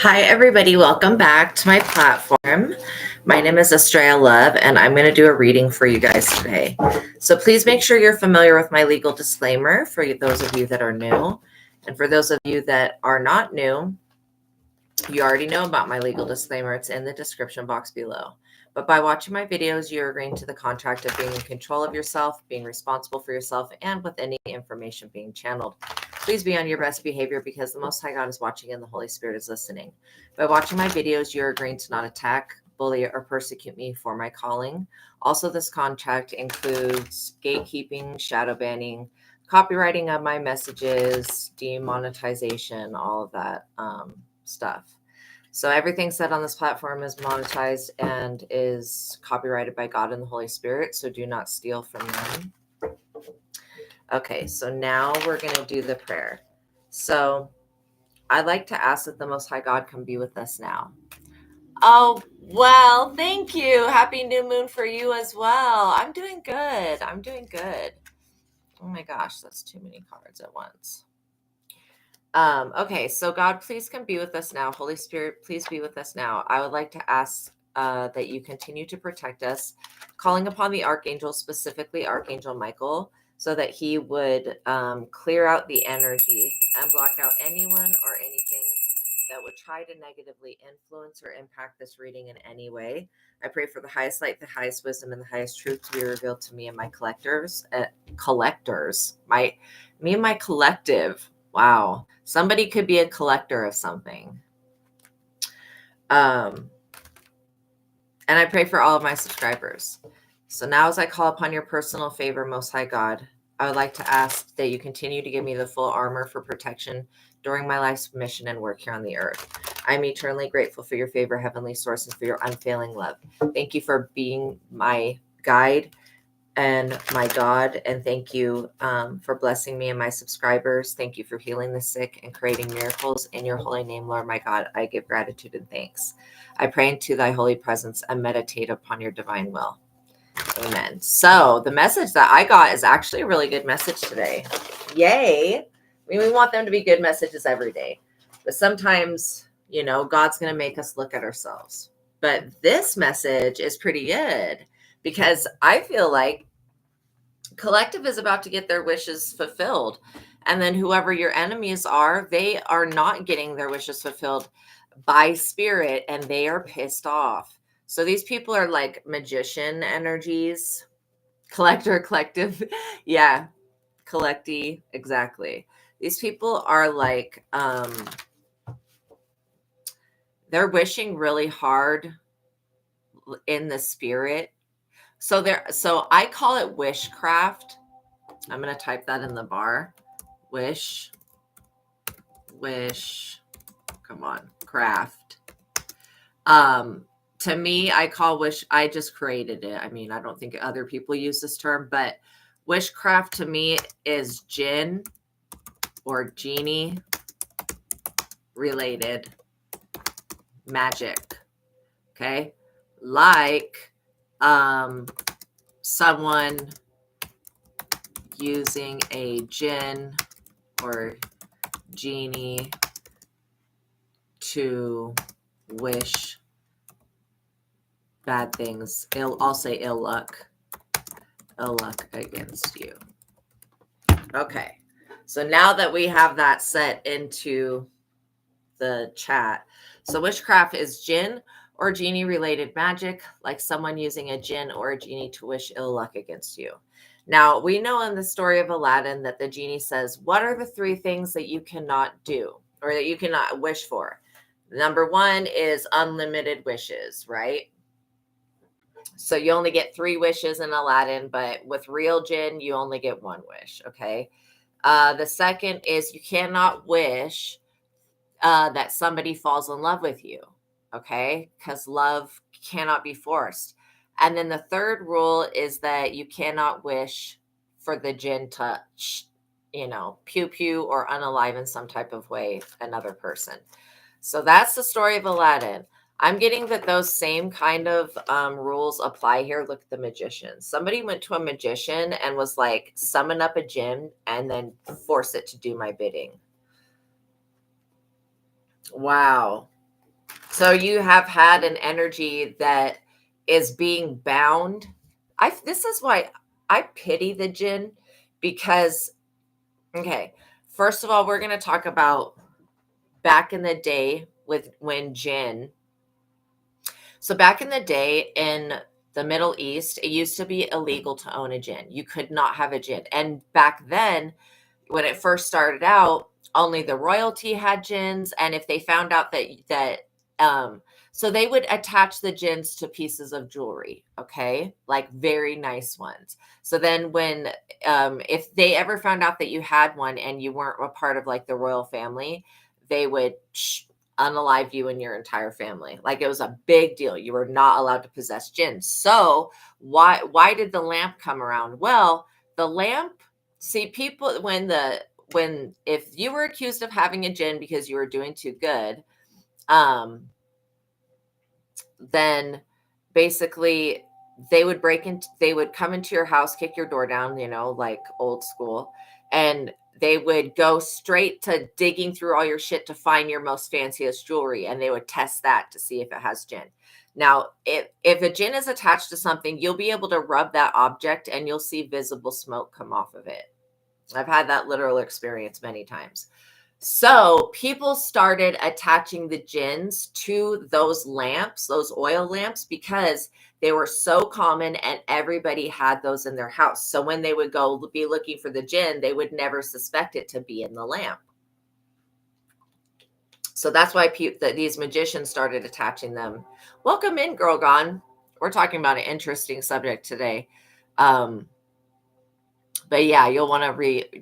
Hi, everybody. Welcome back to my platform. My name is Astraea Love, and I'm going to do a reading for you guys today. So please make sure you're familiar with my legal disclaimer for those of you that are new. And for those of you that are not new, you already know about my legal disclaimer. It's in the description box below. But by watching my videos, you're agreeing to the contract of being in control of yourself, being responsible for yourself, and with any information being channeled. Please be on your best behavior because the Most High God is watching and the Holy Spirit is listening. By watching my videos, you're agreeing to not attack, bully, or persecute me for my calling. Also, this contract includes gatekeeping, shadow banning, copywriting of my messages, demonetization, all of that stuff. So everything said on this platform is monetized and is copyrighted by God and the Holy Spirit. So do not steal from them. Okay, so now we're going to do the prayer. So I'd like to ask that the Most High God come be with us now. Oh, well, thank you. Happy new moon for you as well. I'm doing good. I'm doing good. Oh my gosh, that's too many cards at once. Okay, so God, please come be with us now. Holy Spirit, please be with us now. I would like to ask that you continue to protect us, calling upon the archangel, specifically Archangel Michael, so that he would clear out the energy and block out anyone or anything that would try to negatively influence or impact this reading in any way. I pray for the highest light, the highest wisdom, and the highest truth to be revealed to me and my collectors, me and my collective. Wow. Somebody could be a collector of something. And I pray for all of my subscribers. So now as I call upon your personal favor, Most High God, I would like to ask that you continue to give me the full armor for protection during my life's mission and work here on the earth. I'm eternally grateful for your favor, Heavenly Source, and for your unfailing love. Thank you for being my guide and my God, and thank you for blessing me and my subscribers. Thank you for healing the sick and creating miracles. In your holy name, Lord my God, I give gratitude and thanks. I pray into thy holy presence and meditate upon your divine will. Amen. So the message that I got is actually a really good message today. Yay. I mean, we want them to be good messages every day. But sometimes, God's going to make us look at ourselves. But this message is pretty good because I feel like collective is about to get their wishes fulfilled. And then whoever your enemies are, they are not getting their wishes fulfilled by spirit and they are pissed off. So these people are like magician energies, collective. Yeah, collecti, exactly. These people are like, they're wishing really hard in the spirit. So I call it wishcraft. I'm going to type that in the bar. Wish, come on, craft. To me, I call wish, I just created it. I mean, I don't think other people use this term, but wishcraft to me is jinn or genie related magic. Okay. Like, someone using a jinn or genie to wish bad things. I'll say ill luck against you. Okay. So now that we have that set into the chat. So witchcraft is jinn or genie related magic, like someone using a jinn or a genie to wish ill luck against you. Now, we know in the story of Aladdin that the genie says, what are the 3 things that you cannot do or that you cannot wish for? Number 1 is unlimited wishes, right? So you only get 3 wishes in Aladdin, but with real jinn, you only get 1 wish, okay? The second is you cannot wish that somebody falls in love with you, okay? Because love cannot be forced. And then the third rule is that you cannot wish for the jinn to, pew or unalive in some type of way another person. So that's the story of Aladdin. I'm getting that those same kind of rules apply here. Look at the magician. Somebody went to a magician and was like, summon up a jinn and then force it to do my bidding. Wow. So you have had an energy that is being bound. This is why I pity the jinn, because, okay, first of all, we're going to talk about back in the day with when jinn. So back in the day in the Middle East, it used to be illegal to own a jinn. You could not have a jinn. And back then, when it first started out, only the royalty had jinns, and if they found out um so they would attach the jinns to pieces of jewelry, okay, like very nice ones. So then when if they ever found out that you had one and you weren't a part of like the royal family, they would unalive you and your entire family. Like it was a big deal. You were not allowed to possess jinns. So why did the lamp come around? Well, the lamp, see, people, when if you were accused of having a jinn because you were doing too good, then basically they would come into your house, kick your door down, like old school, and they would go straight to digging through all your shit to find your most fanciest jewelry, and they would test that to see if it has jinn. Now, if a jinn is attached to something, you'll be able to rub that object and you'll see visible smoke come off of it. I've had that literal experience many times. So people started attaching the jinns to those lamps, those oil lamps, because they were so common and everybody had those in their house. So when they would go be looking for the jinn, they would never suspect it to be in the lamp. So that's why these magicians started attaching them. Welcome in, Girl Gone. We're talking about an interesting subject today. But yeah, you'll want to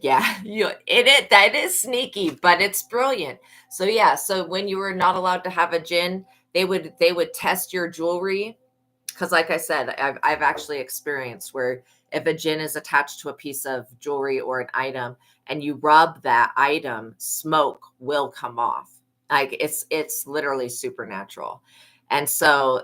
that is sneaky, but it's brilliant. So yeah, so when you were not allowed to have a jinn, they would test your jewelry, because like I said, I've actually experienced where if a jinn is attached to a piece of jewelry or an item and you rub that item, smoke will come off. Like it's literally supernatural. And so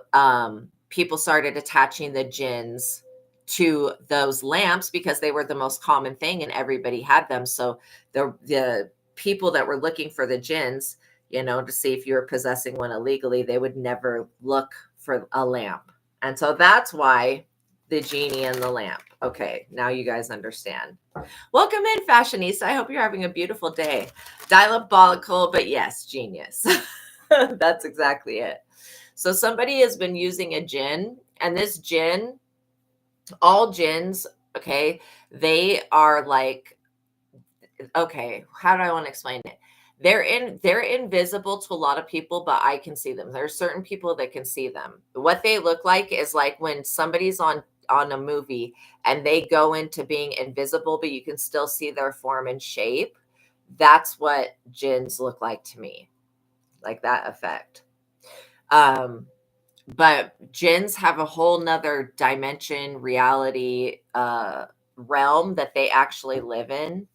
people started attaching the jinns to those lamps because they were the most common thing and everybody had them. So the people that were looking for the jinns, to see if you were possessing one illegally, they would never look for a lamp. And so that's why the genie and the lamp. Okay, now you guys understand. Welcome in, fashionista. I hope you're having a beautiful day. Diabolical, but yes, genius. That's exactly it. So somebody has been using a jinn, and this jinn, all jinns, okay, they are like, okay, how do I want to explain it? They're invisible to a lot of people, but I can see them. There's certain people that can see them. What they look like is like when somebody's on a movie and they go into being invisible, but you can still see their form and shape. That's what jinns look like to me, like that effect. But jinns have a whole nother dimension, reality, realm that they actually live in.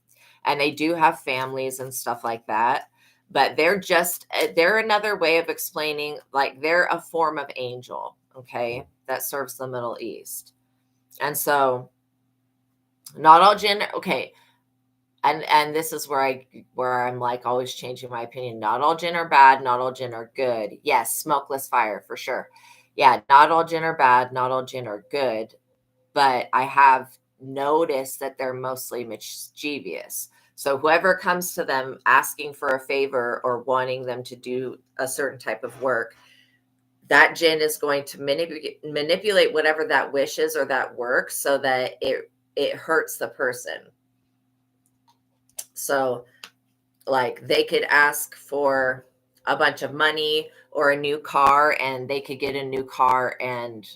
And they do have families and stuff like that. But they're another way of explaining, like they're a form of angel, okay, that serves the Middle East. And so not all jinn, okay. And this is where I'm like always changing my opinion. Not all jinn are bad, not all jinn are good. Yes, smokeless fire for sure. Yeah, not all jinn are bad, not all jinn are good, but I have noticed that they're mostly mischievous. So whoever comes to them asking for a favor or wanting them to do a certain type of work, that jinn is going to manipulate whatever that wish is or that work so that it hurts the person. So like they could ask for a bunch of money or a new car, and they could get a new car and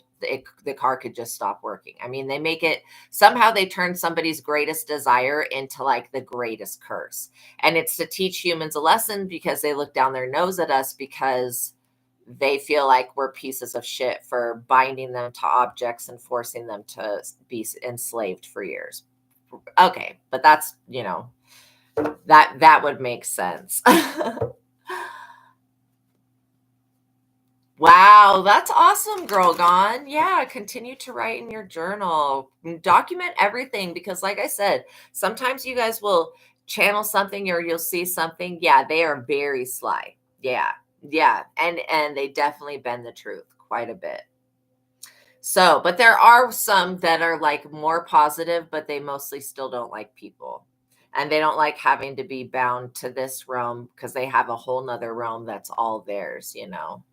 the car could just stop working. I mean, they make it somehow, they turn somebody's greatest desire into like the greatest curse. And it's to teach humans a lesson because they look down their nose at us because they feel like we're pieces of shit for binding them to objects and forcing them to be enslaved for years. Okay, but that's, that would make sense. Wow, that's awesome, Girl Gone. Yeah, continue to write in your journal. Document everything because, like I said, sometimes you guys will channel something or you'll see something. Yeah, they are very sly. Yeah, Yeah, and they definitely bend the truth quite a bit. So, but there are some that are like more positive, but they mostly still don't like people. And they don't like having to be bound to this realm because they have a whole nother realm that's all theirs, you know.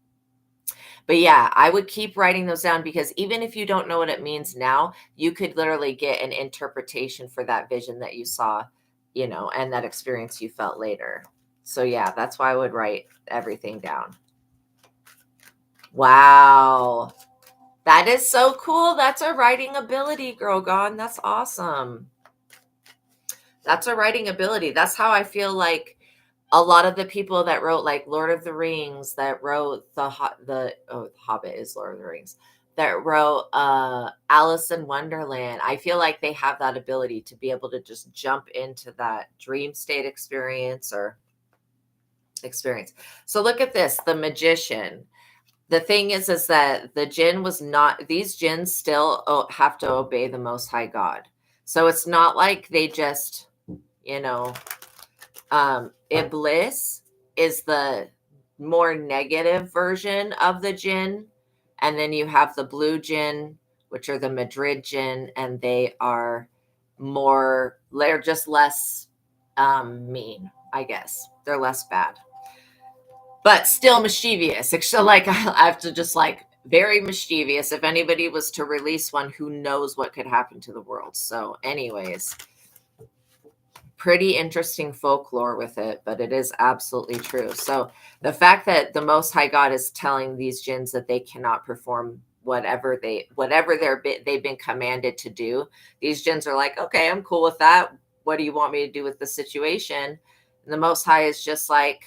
But yeah, I would keep writing those down because even if you don't know what it means now, you could literally get an interpretation for that vision that you saw, you know, and that experience you felt later. So yeah, that's why I would write everything down. Wow. That is so cool. That's a writing ability, Girl Gone. That's awesome. That's a writing ability. That's how I feel like a lot of the people that wrote like Lord of the Rings, that wrote the Hobbit is Lord of the Rings, that wrote Alice in Wonderland. I feel like they have that ability to be able to just jump into that dream state experience or experience. So look at this, the magician. The thing is that the jinn was not, these jinns still have to obey the Most High God. So it's not like they just, you know, Iblis is the more negative version of the jinn. And then you have the blue jinn, which are the Madrid jinn, and they are more, they're just less mean, I guess. They're less bad. But still mischievous. So like I have to just like very mischievous. If anybody was to release one, who knows what could happen to the world. So anyways, pretty interesting folklore with it, but it is absolutely true. So the fact that the Most High God is telling these jinns that they cannot perform whatever they've been commanded to do, these jinns are like, okay, I'm cool with that. What do you want me to do with the situation? And the Most High is just like,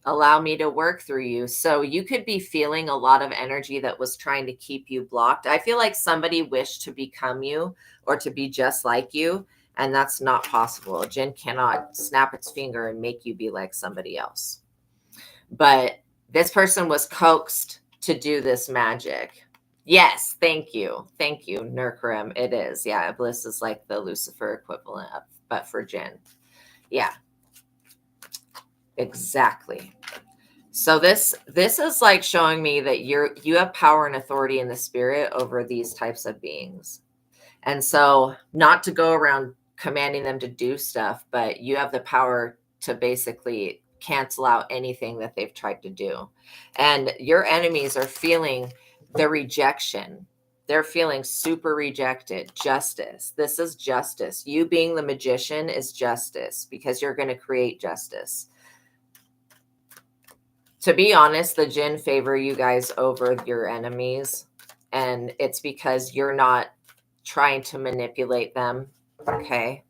allow me to work through you. So you could be feeling a lot of energy that was trying to keep you blocked. I feel like somebody wished to become you or to be just like you, and that's not possible. A jinn cannot snap its finger and make you be like somebody else. But this person was coaxed to do this magic. Yes, thank you. Thank you, Nurkarim. It is. Yeah, Iblis is like the Lucifer equivalent of, but for jinn. Yeah, exactly. So this is like showing me that you have power and authority in the spirit over these types of beings. And so not to go around commanding them to do stuff, but you have the power to basically cancel out anything that they've tried to do. And your enemies are feeling the rejection. They're feeling super rejected. Justice. This is justice. You being the magician is justice because you're going to create justice. To be honest, the jinn favor you guys over your enemies, and it's because you're not trying to manipulate them. Okay.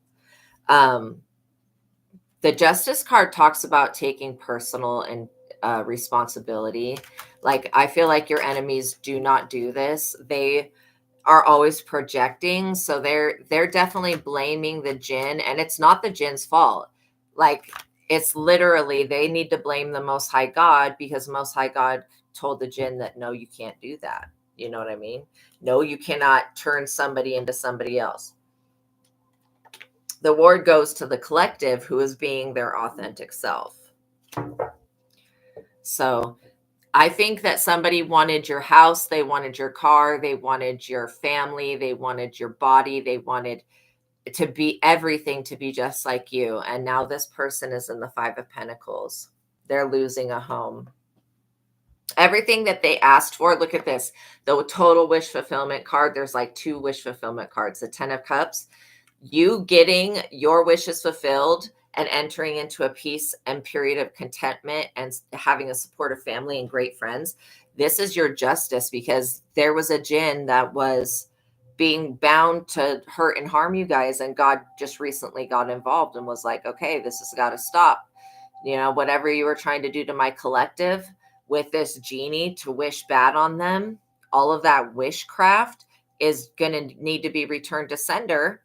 Um, the justice card talks about taking personal and responsibility. Like, I feel like your enemies do not do this. They are always projecting, so they're definitely blaming the jinn, and it's not the jinn's fault. Like, it's literally they need to blame the Most High God because Most High God told the jinn that no, you can't do that. You know what I mean? No, you cannot turn somebody into somebody else. The ward goes to the collective who is being their authentic self. So I think that somebody wanted your house, they wanted your car, they wanted your family, they wanted your body, they wanted to be everything to be just like you. And now this person is in the Five of Pentacles. They're losing a home. Everything that they asked for, look at this, the total wish fulfillment card. There's like 2 wish fulfillment cards. The 10 of Cups, you getting your wishes fulfilled and entering into a peace and period of contentment and having a supportive family and great friends. This is your justice because there was a jinn that was being bound to hurt and harm you guys. And God just recently got involved and was like, okay, this has got to stop. You know, whatever you were trying to do to my collective with this genie to wish bad on them, all of that wishcraft is going to need to be returned to sender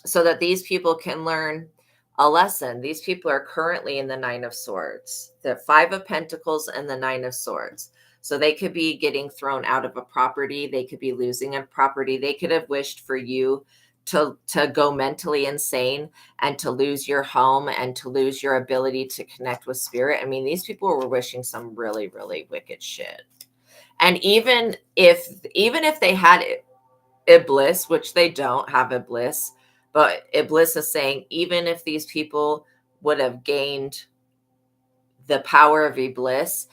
so that these people can learn a lesson. These people are currently in the 9 of Swords, the 5 of Pentacles and the 9 of Swords. So they could be getting thrown out of a property. They could be losing a property. They could have wished for you to go mentally insane and to lose your home and to lose your ability to connect with spirit. I mean, these people were wishing some really, really wicked shit. And even if they had Iblis, which they don't have Iblis, but Iblis is saying even if these people would have gained the power of Iblis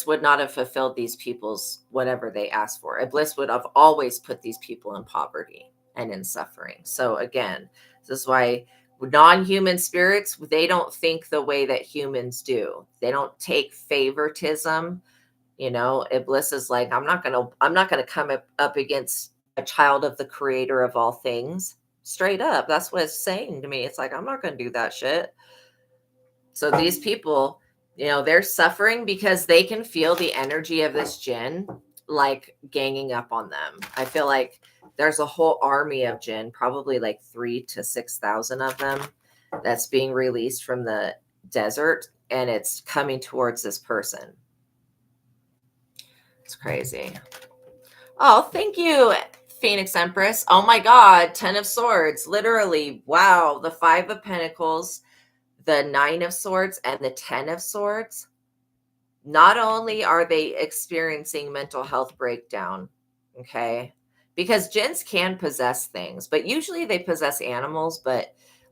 would not have fulfilled these people's whatever they asked for. Iblis would have always put these people in poverty and in suffering. So again, this is why non-human spirits, they don't think the way that humans do. They don't take favoritism. You know, Iblis is like, I'm not gonna come up against a child of the creator of all things. Straight up. That's what it's saying to me. It's like, I'm not gonna do that shit. So these people, you know, they're suffering because they can feel the energy of this jinn like ganging up on them. I feel like there's a whole army of jinn, probably like 3,000 to 6,000 of them, that's being released from the desert, and it's coming towards this person. It's crazy. Oh, thank you, Phoenix Empress. Oh my God, 10 of Swords. Literally, wow. The 5 of Pentacles, the 9 of Swords, and the 10 of Swords. Not only are they experiencing mental health breakdown, okay, because jinns can possess things, but usually they possess animals,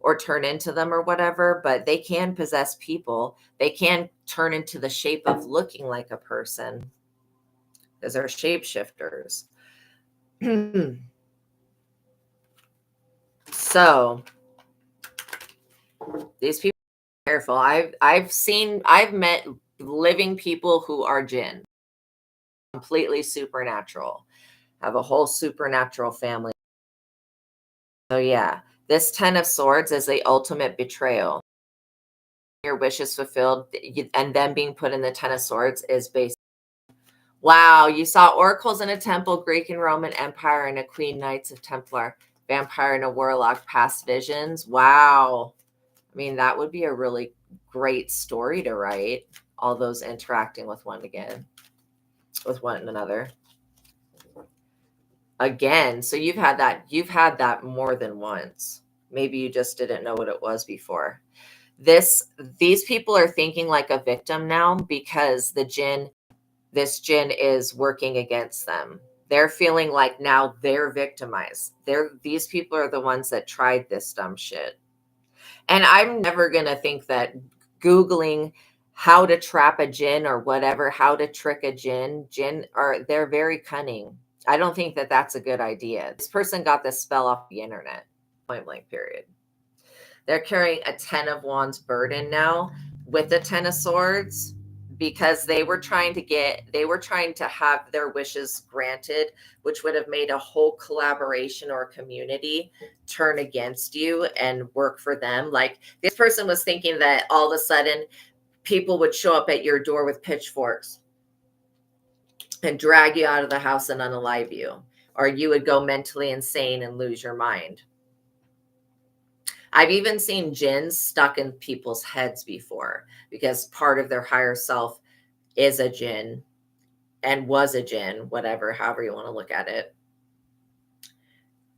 or turn into them or whatever, but they can possess people. They can turn into the shape of looking like a person, because they're shapeshifters. So these people are careful. I've met living people who are jinn, completely supernatural, have a whole supernatural family. So yeah, this 10 of Swords is the ultimate betrayal. Your wishes fulfilled, and them being put in the 10 of Swords is based. Wow, you saw oracles in a temple, Greek and Roman Empire, and a queen, Knights of Templar, vampire and a warlock, past visions. Wow. I mean, that would be a really great story to write. All those interacting with one another. Again, so you've had that more than once. Maybe you just didn't know what it was before. These people are thinking like a victim now because this jinn is working against them. They're feeling like now they're victimized. These people are the ones that tried this dumb shit. And I'm never going to think that Googling how to trap a jinn or whatever, how to trick a jinn, they're very cunning. I don't think that that's a good idea. This person got this spell off the internet, point blank period. They're carrying a 10 of Wands burden now with the 10 of Swords because they were trying to have their wishes granted, which would have made a whole collaboration or community turn against you and work for them. Like this person was thinking that all of a sudden people would show up at your door with pitchforks and drag you out of the house and unalive you, or you would go mentally insane and lose your mind. I've even seen jinns stuck in people's heads before because part of their higher self is a jinn and was a jinn, whatever, however you want to look at it.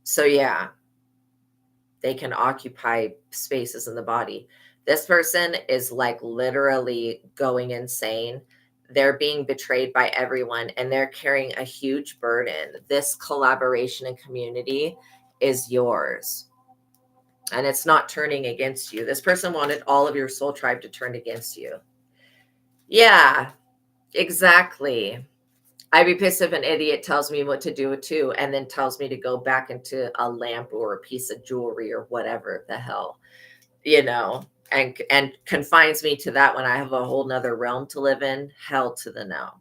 So yeah, they can occupy spaces in the body. This person is like literally going insane. They're being betrayed by everyone and they're carrying a huge burden. This collaboration and community is yours. And it's not turning against you. This person wanted all of your soul tribe to turn against you. Yeah, exactly. I'd be pissed if an idiot tells me what to do too, and then tells me to go back into a lamp or a piece of jewelry or whatever the hell, and confines me to that when I have a whole nother realm to live in. Hell to the no.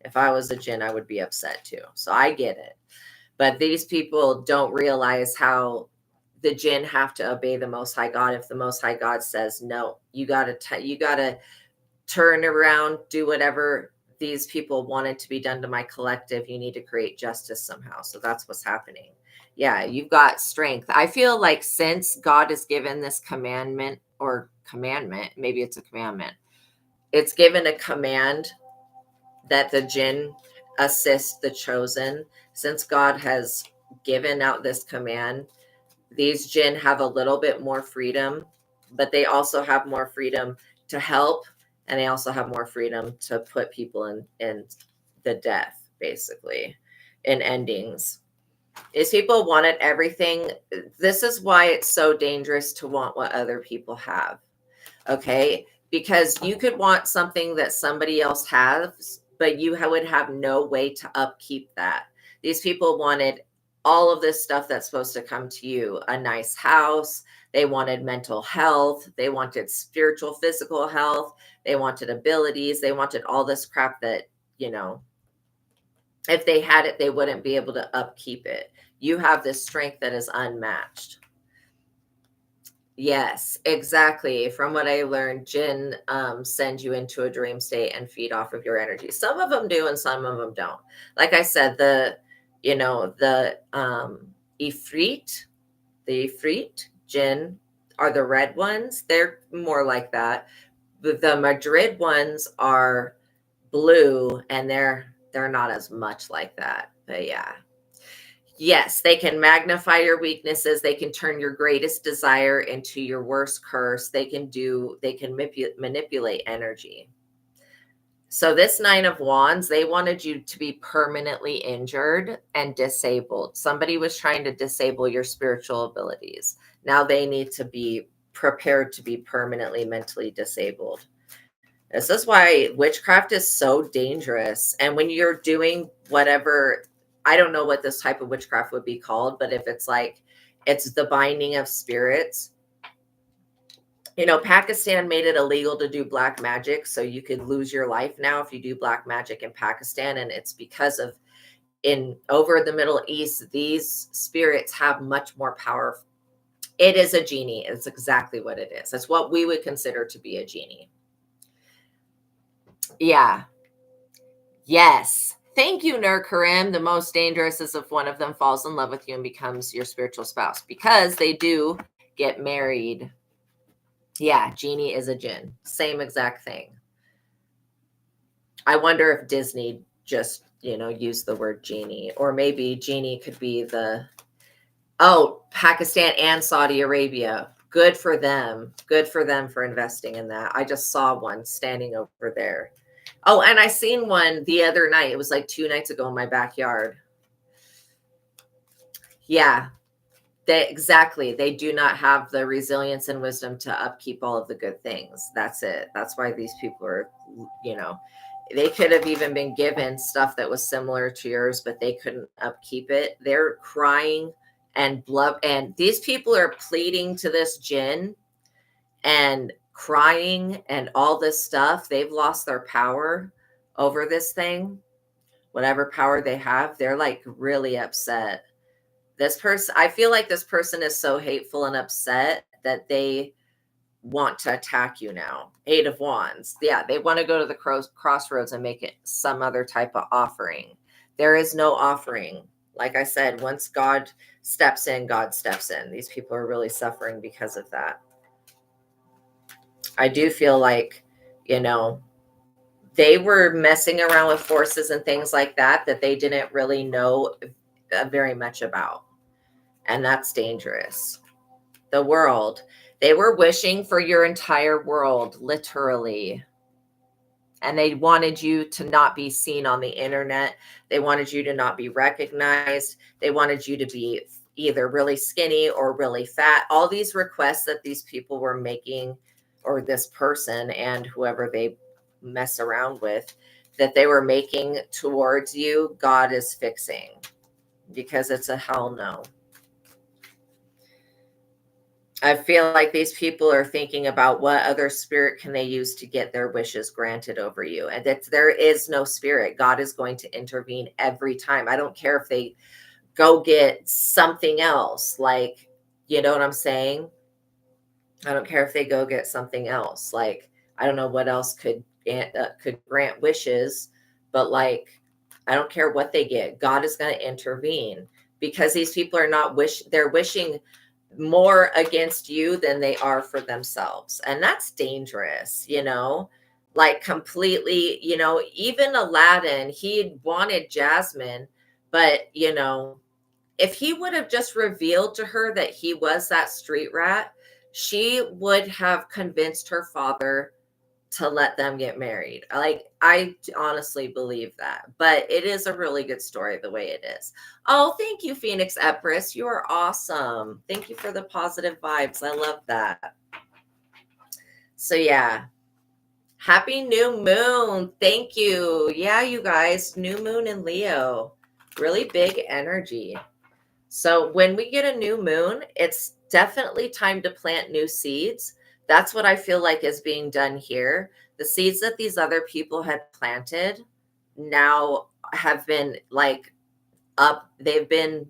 If I was a jinn, I would be upset too. So I get it. But these people don't realize how the jinn have to obey the Most High God. If the Most High God says no, you gotta turn around, do whatever these people wanted to be done to my collective. You need to create justice somehow. So that's what's happening. Yeah, you've got strength. I feel like since God has given this commandment, maybe it's a commandment. It's given a command that the jinn assist the chosen. Since God has given out this command, these jinn have a little bit more freedom, but they also have more freedom to help, and they also have more freedom to put people in the death, basically, in endings. Is people wanted everything. This is why it's so dangerous to want what other people have. Okay, because you could want something that somebody else has, but you would have no way to upkeep that. These people wanted all of this stuff that's supposed to come to you: a nice house, they wanted mental health, they wanted spiritual, physical health, they wanted abilities, they wanted all this crap that, you know, if they had it, they wouldn't be able to upkeep it. You have this strength that is unmatched. Yes, exactly. From what I learned, jinn send you into a dream state and feed off of your energy. Some of them do, and some of them don't. Like I said, the ifrit, the ifrit jinn are the red ones. They're more like that. The Madrid ones are blue, and they're not as much like that. But yeah. Yes, they can magnify your weaknesses. They can turn your greatest desire into your worst curse. They can manipulate energy. So this 9 of Wands, they wanted you to be permanently injured and disabled. Somebody was trying to disable your spiritual abilities. Now they need to be prepared to be permanently mentally disabled. This is why witchcraft is so dangerous. And when you're doing whatever, I don't know what this type of witchcraft would be called, but if it's like, it's the binding of spirits. You know, Pakistan made it illegal to do black magic, so you could lose your life now if you do black magic in Pakistan. And it's because of, in over the Middle East, these spirits have much more power. It is a genie. It's exactly what it is. It's what we would consider to be a genie. Yeah. Yes. Thank you, Nur Karim. The most dangerous is if one of them falls in love with you and becomes your spiritual spouse, because they do get married. Yeah, genie is a jinn. Same exact thing. I wonder if Disney just, used the word genie, or maybe genie could be Pakistan and Saudi Arabia. Good for them. Good for them for investing in that. I just saw one standing over there. Oh, and I seen one the other night. It was like 2 nights ago in my backyard. Yeah, they do not have the resilience and wisdom to upkeep all of the good things. That's it. That's why these people are, they could have even been given stuff that was similar to yours, but they couldn't upkeep it. They're crying and blood. And these people are pleading to this jinn and crying and all this stuff. They've lost their power over this thing. Whatever power they have, they're like really upset. This person, I feel like this person is so hateful and upset that they want to attack you now. 8 of Wands. Yeah, they want to go to the crossroads and make it some other type of offering. There is no offering. Like I said, once God steps in, God steps in. These people are really suffering because of that. I do feel like, they were messing around with forces and things like that they didn't really know very much about. And that's dangerous. The world. They were wishing for your entire world, literally. And they wanted you to not be seen on the internet. They wanted you to not be recognized. They wanted you to be either really skinny or really fat. All these requests that these people were making, or this person and whoever they mess around with, that they were making towards you, God is fixing, because it's a hell no. I feel like these people are thinking about what other spirit can they use to get their wishes granted over you. And that there is no spirit. God is going to intervene every time. I don't care if they go get something else. Like, you know what I'm saying? I don't care if they go get something else. Like, I don't know what else could grant wishes, but like, I don't care what they get. God is going to intervene, because these people are not they're wishing more against you than they are for themselves. And that's dangerous, like completely, even Aladdin, he wanted Jasmine, but, if he would have just revealed to her that he was that street rat, she would have convinced her father to let them get married. Like, I honestly believe that. But it is a really good story the way it is. Oh, thank you, Phoenix Empress. You are awesome. Thank you for the positive vibes. I love that. So, yeah. Happy new moon. Thank you. Yeah, you guys, new moon in Leo. Really big energy. So when we get a new moon, it's definitely time to plant new seeds. That's what I feel like is being done here. The seeds that these other people had planted now have been like they've been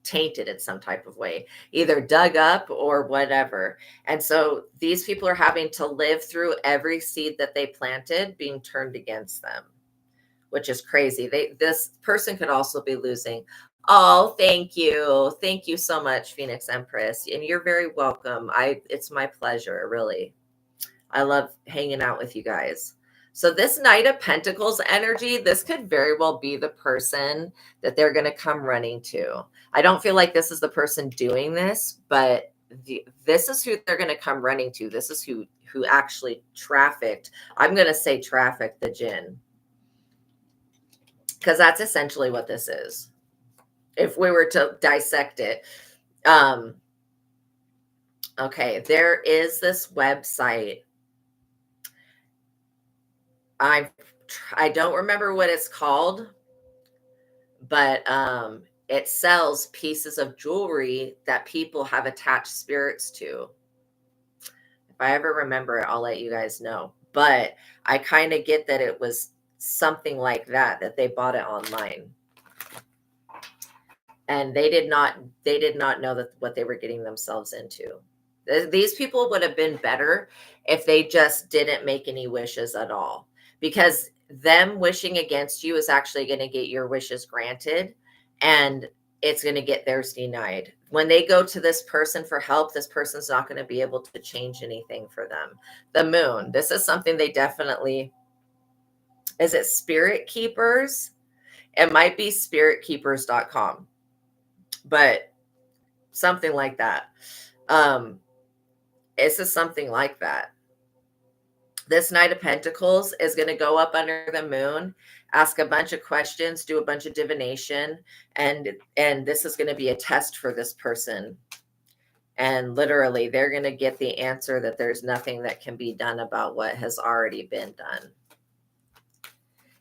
tainted in some type of way, either dug up or whatever. And so these people are having to live through every seed that they planted being turned against them, which is crazy. This person could also be losing. Oh, thank you. Thank you so much, Phoenix Empress. And you're very welcome. It's my pleasure, really. I love hanging out with you guys. So this Knight of Pentacles energy, this could very well be the person that they're going to come running to. I don't feel like this is the person doing this, but this is who they're going to come running to. This is who actually trafficked. I'm going to say trafficked the jinn, because that's essentially what this is. If we were to dissect it. Okay, there is this website. I don't remember what it's called, but it sells pieces of jewelry that people have attached spirits to. If I ever remember it, I'll let you guys know. But I kind of get that it was something like that they bought it online. And they did not know that what they were getting themselves into. These people would have been better if they just didn't make any wishes at all, because them wishing against you is actually going to get your wishes granted, and it's going to get theirs denied. When they go to this person for help, this person's not going to be able to change anything for them. The moon, this is something they definitely, is it Spirit Keepers? It might be spiritkeepers.com, but something like that. It's just something like that. This Knight of Pentacles is going to go up under the moon, ask a bunch of questions, do a bunch of divination, and this is going to be a test for this person. And literally, they're going to get the answer that there's nothing that can be done about what has already been done.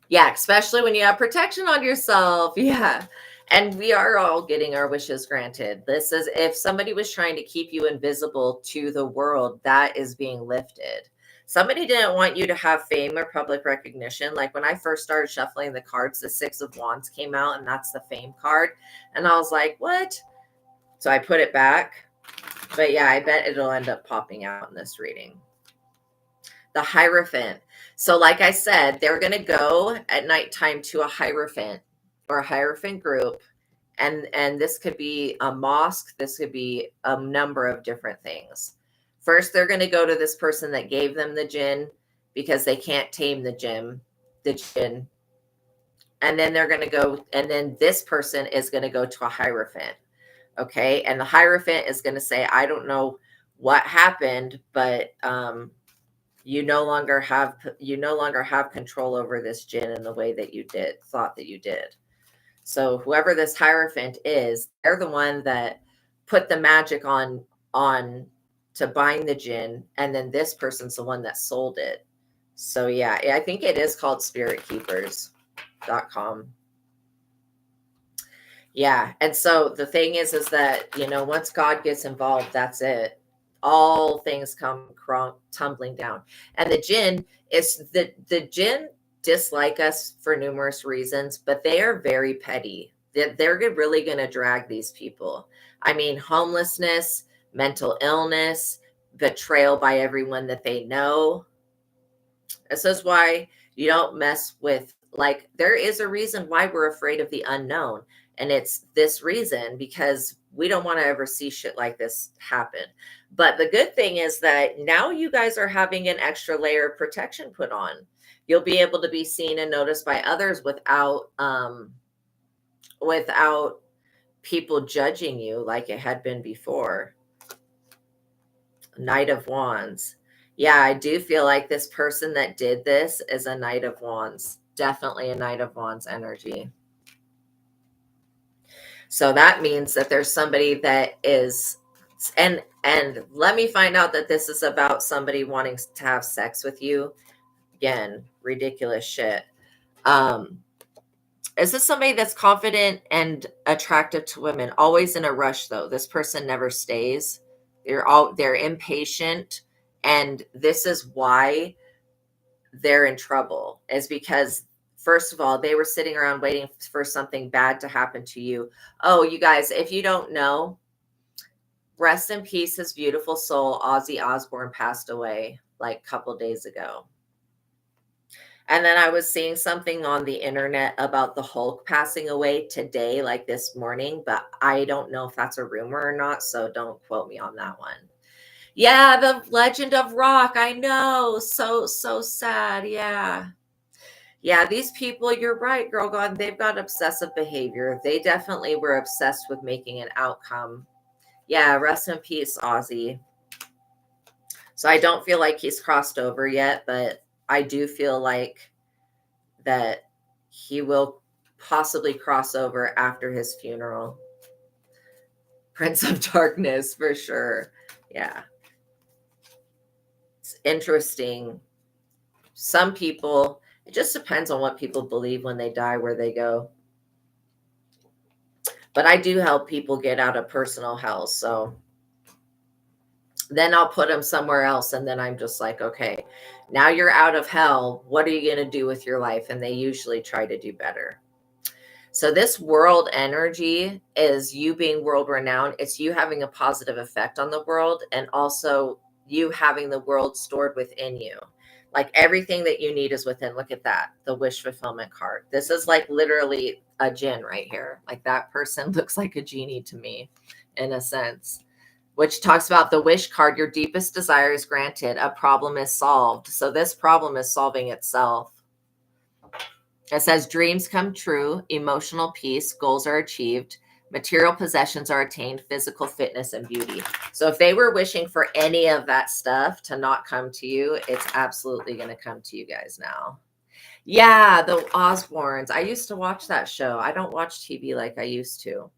Yeah, especially when you have protection on yourself. Yeah. And we are all getting our wishes granted. This is, if somebody was trying to keep you invisible to the world, that is being lifted. Somebody didn't want you to have fame or public recognition. Like when I first started shuffling the cards, the Six of Wands came out, and that's the fame card. And I was like, what? So I put it back. But yeah, I bet it'll end up popping out in this reading. The Hierophant. So like I said, they're going to go at nighttime to a Hierophant or a Hierophant group. And this could be a mosque. This could be a number of different things. First, they're going to go to this person that gave them the jinn, because they can't tame the jinn. And then they're going to go, and then this person is going to go to a Hierophant. Okay. And the Hierophant is going to say, I don't know what happened, but you no longer have control over this jinn in the way that you thought that you did. So whoever this Hierophant is, they're the one that put the magic on to bind the jinn, and then this person's the one that sold it. So yeah, I think it is called spiritkeepers.com. Yeah. And so the thing is that, once God gets involved, that's it. All things come tumbling down. And the jinn is the jinn dislike us for numerous reasons, but they are very petty. They're really going to drag these people. I mean, homelessness, mental illness, betrayal by everyone that they know. This is why you don't mess with, like, there is a reason why we're afraid of the unknown. And it's this reason, because we don't want to ever see shit like this happen. But the good thing is that now you guys are having an extra layer of protection put on. You'll be able to be seen and noticed by others without people judging you like it had been before. Knight of Wands. Yeah, I do feel like this person that did this is a Knight of Wands. Definitely a Knight of Wands energy. So that means that there's somebody that is, and let me find out that this is about somebody wanting to have sex with you. Again, ridiculous shit. Is this somebody that's confident and attractive to women? Always in a rush though. This person never stays. They're impatient, and this is why they're in trouble, is because first of all, they were sitting around waiting for something bad to happen to you. Oh, you guys, if you don't know, rest in peace, his beautiful soul, Ozzy Osbourne, passed away like a couple days ago. And then I was seeing something on the internet about the Hulk passing away today, like this morning, but I don't know if that's a rumor or not, so don't quote me on that one. Yeah, the Legend of Rock. I know. So sad. Yeah. Yeah, these people, you're right, girl God, they've got obsessive behavior. They definitely were obsessed with making an outcome. Yeah, rest in peace, Ozzy. So I don't feel like he's crossed over yet, but I do feel like that he will possibly cross over after his funeral. Prince of Darkness, for sure. Yeah. It's interesting. Some people, it just depends on what people believe when they die, where they go. But I do help people get out of personal hell. So then I'll put them somewhere else. And then I'm just like, okay, now you're out of hell. What are you going to do with your life? And they usually try to do better. So this world energy is you being world renowned. It's you having a positive effect on the world, and also you having the world stored within you. Like everything that you need is within. Look at that. The wish fulfillment card. This is like literally a djinn right here. Like that person looks like a genie to me in a sense, which talks about the wish card. Your deepest desire is granted. A problem is solved. So this problem is solving itself. It says dreams come true, emotional peace, goals are achieved, material possessions are attained, physical fitness and beauty. So if they were wishing for any of that stuff to not come to you, it's absolutely going to come to you guys now. Yeah, the Osbournes. I used to watch that show. I don't watch TV like I used to.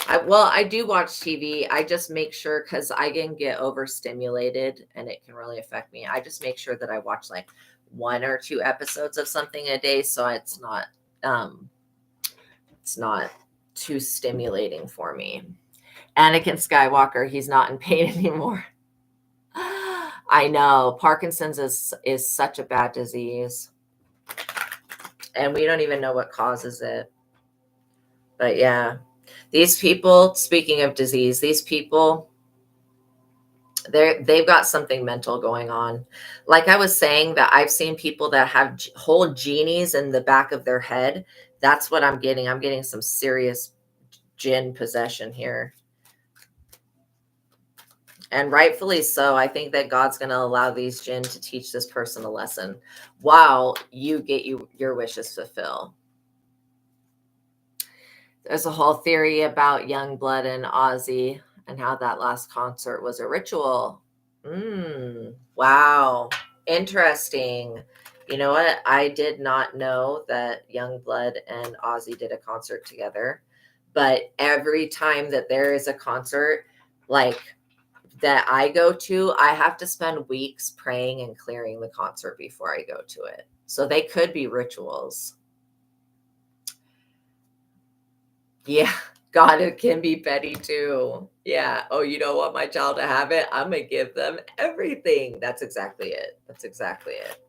I do watch TV. I just make sure, because I can get overstimulated and it can really affect me. I just make sure that I watch like 1 or 2 episodes of something a day, so it's not too stimulating for me. Anakin Skywalker, he's not in pain anymore. I know Parkinson's is such a bad disease, and we don't even know what causes it. But yeah, these people, speaking of disease, these people, they've got something mental going on. Like I was saying, that I've seen people that have whole genies in the back of their head. That's what I'm getting. I'm getting some serious jinn possession here. And rightfully so. I think that God's going to allow these jinn to teach this person a lesson while you get your wishes fulfilled. There's a whole theory about Youngblood and Ozzy and how that last concert was a ritual. Wow. Interesting. You know what? I did not know that Youngblood and Ozzy did a concert together. But every time that there is a concert like that I go to, I have to spend weeks praying and clearing the concert before I go to it. So they could be rituals. Yeah, God, it can be petty too. Yeah. Oh, you don't want my child to have it? I'm going to give them everything. That's exactly it. That's exactly it.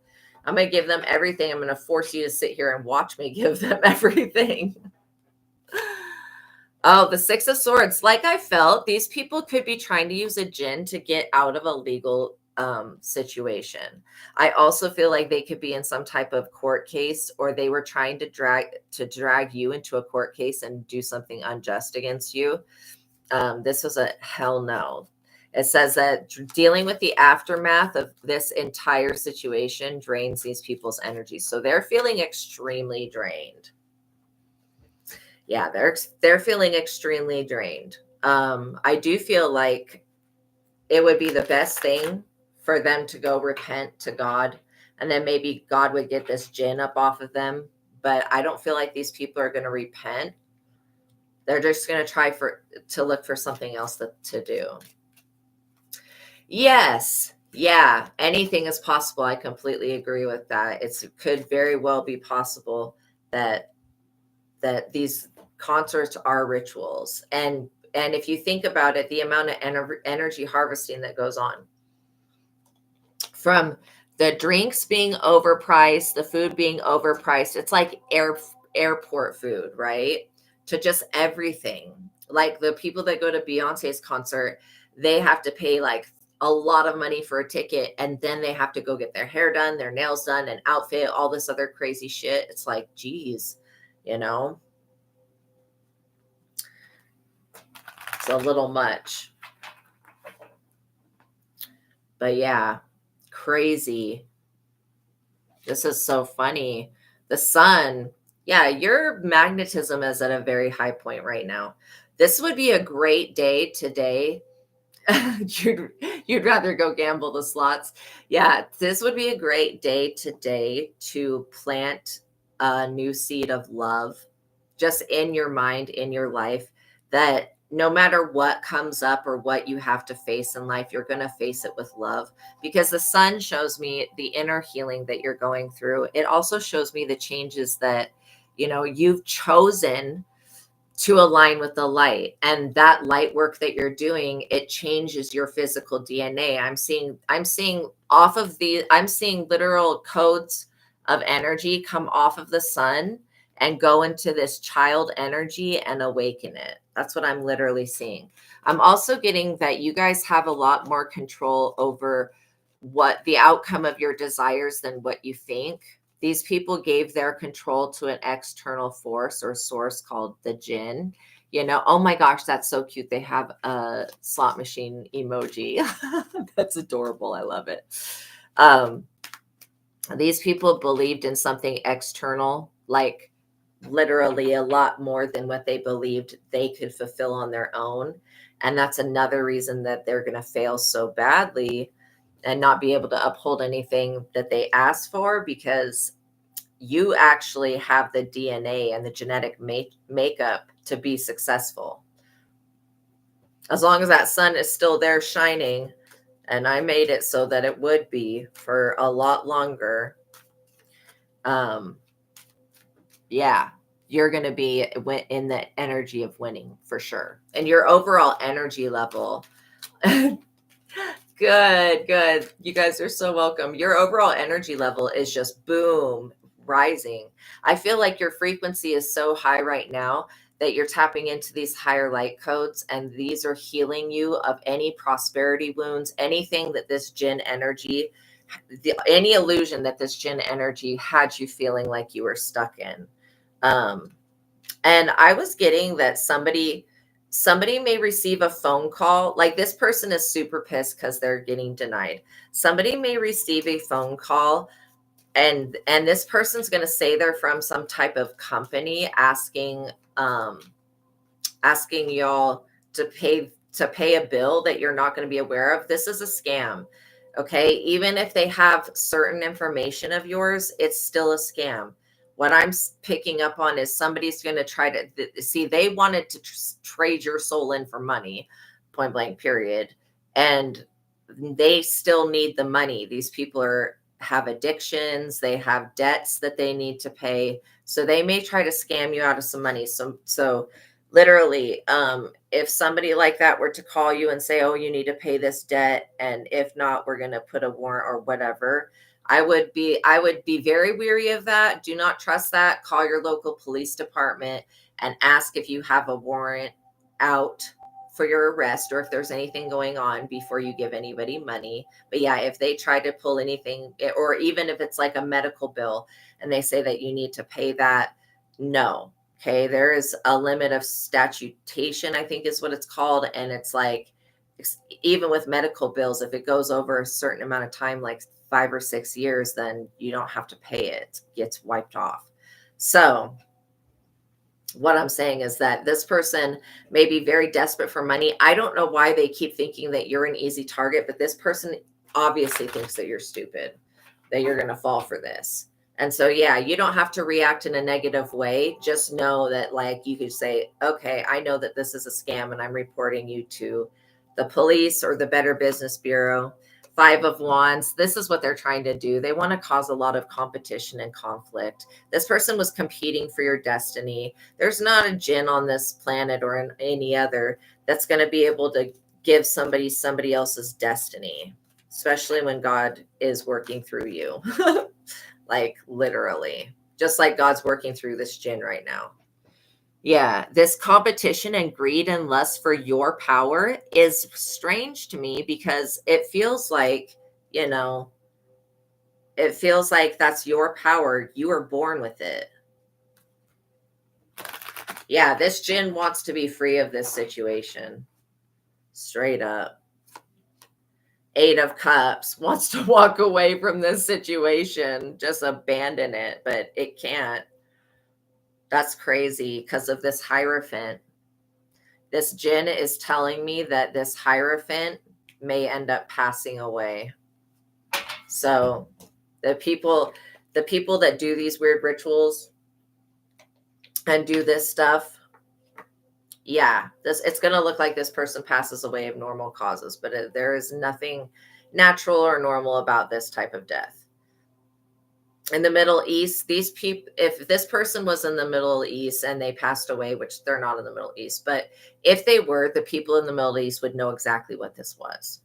I'm going to give them everything. I'm going to force you to sit here and watch me give them everything. Oh, the Six of Swords. Like I felt, these people could be trying to use a jinn to get out of a legal situation. I also feel like they could be in some type of court case, or they were trying to drag you into a court case and do something unjust against you. This was a hell no. It says that dealing with the aftermath of this entire situation drains these people's energy. So they're feeling extremely drained. Yeah, they're feeling extremely drained. I do feel like it would be the best thing for them to go repent to God, and then maybe God would get this gin up off of them. But I don't feel like these people are going to repent. They're just going to try to look for something else to do. Yes. Yeah. Anything is possible. I completely agree with that. It could very well be possible that these concerts are rituals. And if you think about it, the amount of energy harvesting that goes on, from the drinks being overpriced, the food being overpriced, it's like airport food, right? To just everything. Like the people that go to Beyonce's concert, they have to pay like a lot of money for a ticket, and then they have to go get their hair done, their nails done, an outfit, all this other crazy shit. It's like, geez, you know, it's a little much. But yeah, crazy. This is so funny. The sun, yeah, your magnetism is at a very high point right now. This would be a great day today. You'd rather go gamble the slots. Yeah, this would be a great day today to plant a new seed of love just in your mind, in your life, that no matter what comes up or what you have to face in life, you're going to face it with love, because the sun shows me the inner healing that you're going through. It also shows me the changes that, you've chosen to align with the light, and that light work that you're doing, it changes your physical DNA. I'm seeing literal codes of energy come off of the sun and go into this child energy and awaken it. That's what I'm literally seeing. I'm also getting that you guys have a lot more control over what the outcome of your desires than what you think. These people gave their control to an external force or source called the jinn. Oh my gosh, that's so cute. They have a slot machine emoji. That's adorable. I love it. These people believed in something external, like literally a lot more than what they believed they could fulfill on their own. And that's another reason that they're going to fail so badly and not be able to uphold anything that they asked for, because you actually have the DNA and the genetic makeup to be successful. As long as that sun is still there shining, and I made it so that it would be for a lot longer. Yeah, you're going to be in the energy of winning for sure. And your overall energy level. Good. You guys are so welcome. Your overall energy level is just boom, rising. I feel like your frequency is so high right now that you're tapping into these higher light codes, and these are healing you of any prosperity wounds, anything that this jinn energy, any illusion that this jinn energy had you feeling like you were stuck in. And I was getting that somebody may receive a phone call. Like, this person is super pissed because they're getting denied. Somebody may receive a phone call, and this person's going to say they're from some type of company asking y'all to pay a bill that you're not going to be aware of. This is a scam. Okay, even if they have certain information of yours, it's still a scam. What I'm picking up on is somebody's going to try to see, they wanted to trade your soul in for money, point blank, period. And they still need the money. These people have addictions, they have debts that they need to pay. So they may try to scam you out of some money. So literally, if somebody like that were to call you and say, oh, you need to pay this debt, and if not, we're going to put a warrant or whatever, I would be very weary of that. Do not trust that. Call your local police department and ask if you have a warrant out for your arrest, or if there's anything going on, before you give anybody money. But yeah, if they try to pull anything, or even if it's like a medical bill and they say that you need to pay that, no. Okay, there is a limit of statutation, I think is what it's called. And it's like, even with medical bills, if it goes over a certain amount of time, like 5 or 6 years, then you don't have to pay it. It gets wiped off. So what I'm saying is that this person may be very desperate for money. I don't know why they keep thinking that you're an easy target, but this person obviously thinks that you're stupid, that you're going to fall for this. And so, yeah, you don't have to react in a negative way. Just know that, like, you could say, okay, I know that this is a scam and I'm reporting you to the police or the Better Business Bureau. Five of Wands, this is what they're trying to do. They want to cause a lot of competition and conflict. This person was competing for your destiny. There's not a jinn on this planet or in any other that's going to be able to give somebody else's destiny, especially when God is working through you. Like literally, just like God's working through this jinn right now. Yeah, this competition and greed and lust for your power is strange to me because it feels like, you know, it feels like that's your power. You were born with it. Yeah, this jinn wants to be free of this situation. Straight up. Eight of Cups wants to walk away from this situation, just abandon it, but it can't. That's crazy because of this Hierophant. This jinn is telling me that this Hierophant may end up passing away. So the people that do these weird rituals and do this stuff, yeah, it's going to look like this person passes away of normal causes, but there is nothing natural or normal about this type of death. In the Middle East, these people, if this person was in the Middle East and they passed away, which they're not in the Middle East, but if they were, the people in the Middle East would know exactly what this was.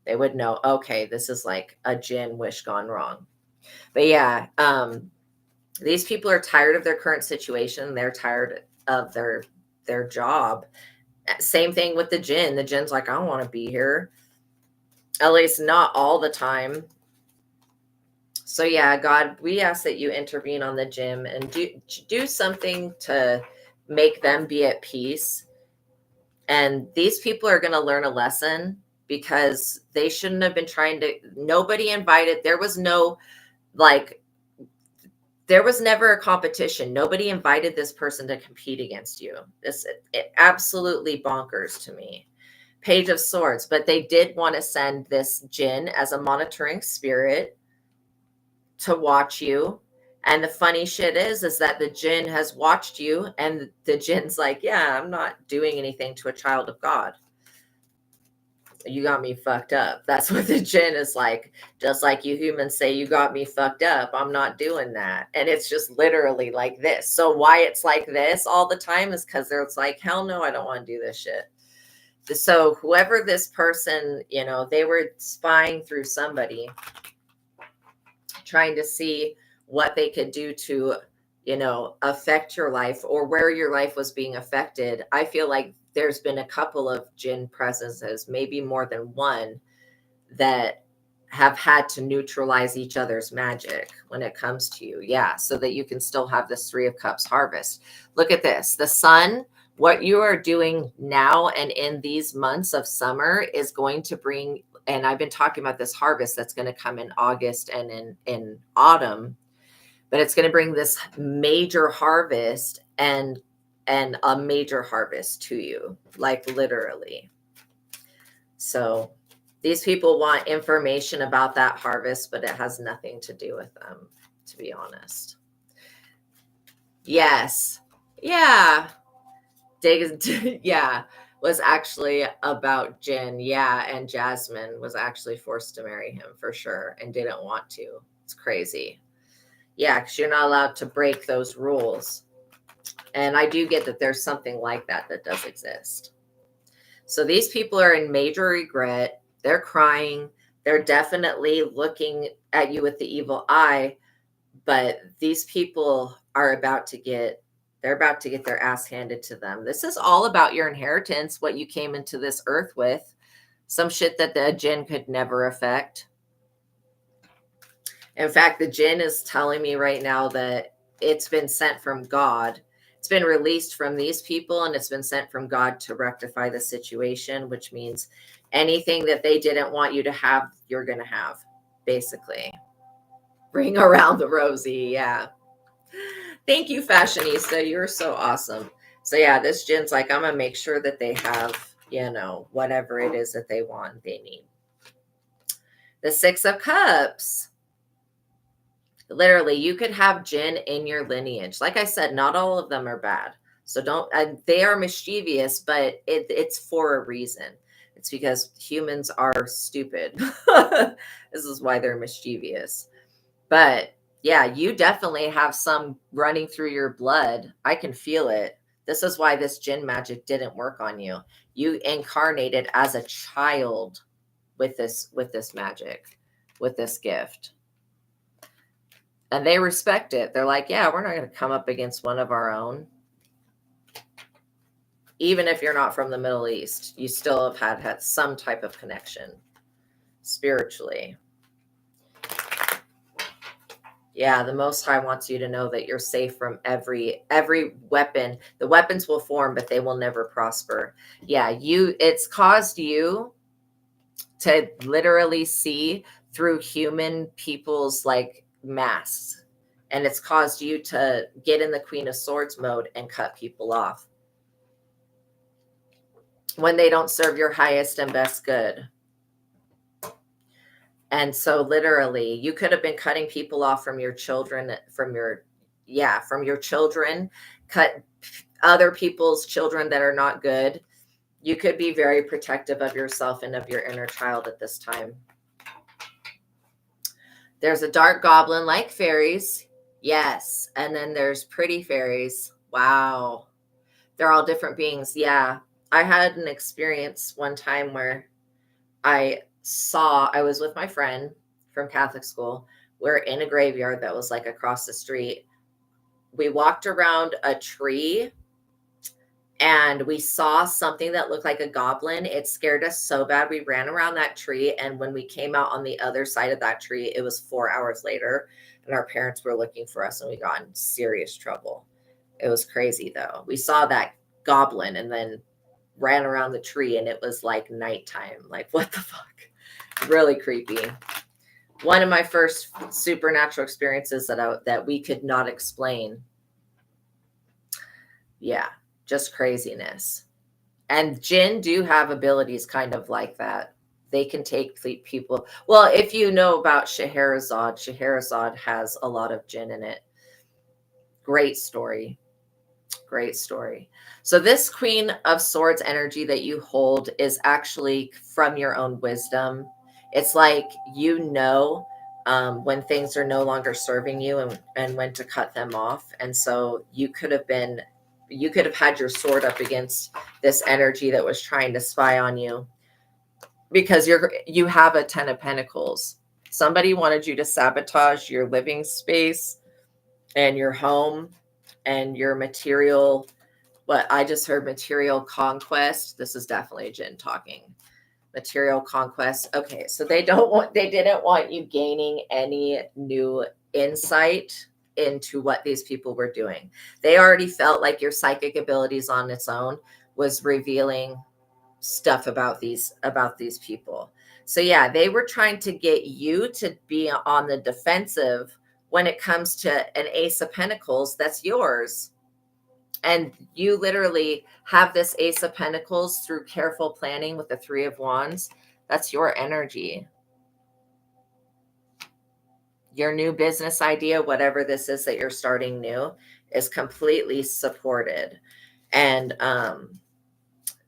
They would know, okay, this is like a jinn wish gone wrong. But yeah, these people are tired of their current situation. They're tired of their job. Same thing with the jinn. The jinn's like, I don't want to be here. At least not all the time. So yeah, God, we ask that you intervene on the jinn and do something to make them be at peace. And these people are going to learn a lesson because they shouldn't have been trying to, nobody invited, there was no, like, there was never a competition. Nobody invited this person to compete against you. It absolutely bonkers to me. Page of Swords, but they did want to send this jinn as a monitoring spirit to watch you. And the funny shit is that the jinn has watched you and the jinn's like, yeah, I'm not doing anything to a child of God. You got me fucked up. That's what the jinn is like. Just like you humans say, you got me fucked up. I'm not doing that. And it's just literally like this. So why it's like this all the time is because it's like, hell no, I don't want to do this shit. So whoever this person, they were spying through somebody, trying to see what they could do to, affect your life or where your life was being affected. I feel like there's been a couple of jinn presences, maybe more than one, that have had to neutralize each other's magic when it comes to you. Yeah, so that you can still have this Three of Cups harvest. Look at this. The sun, what you are doing now and in these months of summer is going to bring, and I've been talking about this harvest that's going to come in August and in autumn, but it's going to bring this major harvest and a major harvest to you, like literally. So these people want information about that harvest, but it has nothing to do with them, to be honest. Yes. Yeah. Yeah. Was actually about Jin. Yeah. And Jasmine was actually forced to marry him for sure and didn't want to. It's crazy. Yeah. Because you're not allowed to break those rules. And I do get that there's something like that does exist. So these people are in major regret. They're crying. They're definitely looking at you with the evil eye. But these people are about to get their ass handed to them. This is all about your inheritance, what you came into this earth with. Some shit that the jinn could never affect. In fact, the jinn is telling me right now that it's been sent from God. It's been released from these people and it's been sent from God to rectify the situation, which means anything that they didn't want you to have, you're going to have, basically. Ring around the rosy, yeah. Thank you, fashionista. You're so awesome. So yeah, this Jin's like, I'm gonna make sure that they have, whatever it is that they want, they need. The Six of Cups. Literally, you could have Jin in your lineage. Like I said, not all of them are bad. So they are mischievous, but it's for a reason. It's because humans are stupid. This is why they're mischievous. But yeah, you definitely have some running through your blood. I can feel it. This is why this Jin magic didn't work on you. You incarnated as a child with this magic, with this gift. And they respect it. They're like, yeah, we're not going to come up against one of our own. Even if you're not from the Middle East, you still have had some type of connection spiritually. Yeah, the Most High wants you to know that you're safe from every weapon. The weapons will form, but they will never prosper. Yeah, it's caused you to literally see through human people's like masks. And it's caused you to get in the Queen of Swords mode and cut people off when they don't serve your highest and best good. And so literally you could have been cutting people off from your children, from your children, cut other people's children that are not good. You could be very protective of yourself and of your inner child at this time. There's a dark goblin like fairies. Yes. And then there's pretty fairies. Wow. They're all different beings. Yeah. I had an experience one time where I was with my friend from Catholic school. We're in a graveyard that was like across the street. We walked around a tree and we saw something that looked like a goblin. It scared us so bad. We ran around that tree. And when we came out on the other side of that tree, it was 4 hours later. And our parents were looking for us and we got in serious trouble. It was crazy though. We saw that goblin and then ran around the tree and it was like nighttime. Like, what the fuck? Really creepy. One of my first supernatural experiences that we could not explain. Yeah, just craziness. And Jinn do have abilities kind of like that. They can take people. Well, if you know about Scheherazade has a lot of Jinn in it. Great story. Great story. So this Queen of Swords energy that you hold is actually from your own wisdom. It's like, when things are no longer serving you and when to cut them off. And so you could have had your sword up against this energy that was trying to spy on you because you have a 10 of Pentacles. Somebody wanted you to sabotage your living space and your home and your material. What I just heard, material conquest. This is definitely a Jinn talking. Material conquest. Okay, so they didn't want you gaining any new insight into what these people were doing. They already felt like your psychic abilities on its own was revealing stuff about these people. So yeah, they were trying to get you to be on the defensive when it comes to an Ace of Pentacles that's yours. And you literally have this Ace of Pentacles through careful planning with the Three of Wands. That's your energy. Your new business idea, whatever this is that you're starting new, is completely supported. And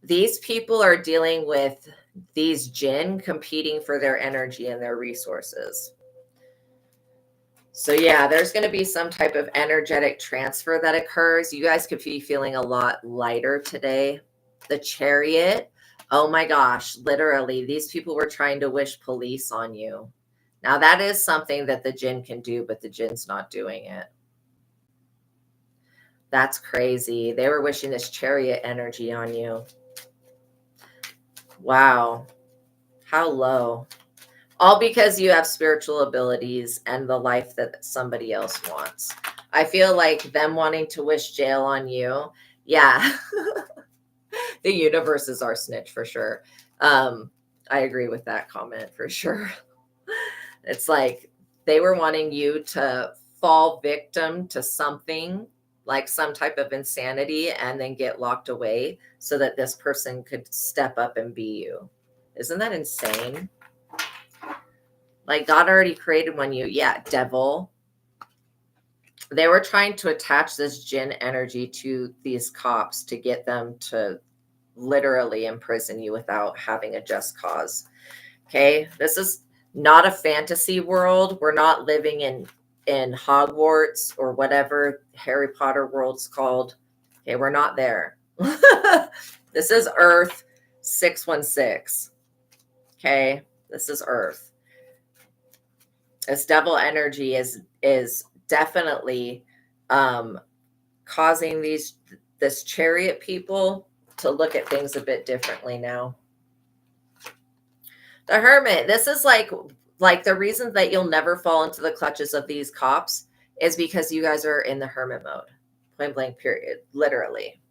these people are dealing with these Jinn competing for their energy and their resources. So yeah, there's going to be some type of energetic transfer that occurs. You guys could be feeling a lot lighter today. The Chariot. Oh my gosh, literally, these people were trying to wish police on you. Now that is something that the Jinn can do, but the Jinn's not doing it. That's crazy. They were wishing this Chariot energy on you. Wow. How low. All because you have spiritual abilities and the life that somebody else wants. I feel like them wanting to wish jail on you. Yeah. The universe is our snitch for sure. I agree with that comment for sure. It's like they were wanting you to fall victim to something like some type of insanity and then get locked away so that this person could step up and be you. Isn't that insane? Like God already created one you. Yeah, devil. They were trying to attach this jinn energy to these cops to get them to literally imprison you without having a just cause. Okay, this is not a fantasy world. We're not living in Hogwarts or whatever Harry Potter world's called. Okay, we're not there. This is Earth 616. Okay, this is Earth. This devil energy is definitely causing this chariot people to look at things a bit differently now. The Hermit, this is like the reason that you'll never fall into the clutches of these cops is because you guys are in the hermit mode. Point blank, period. Literally.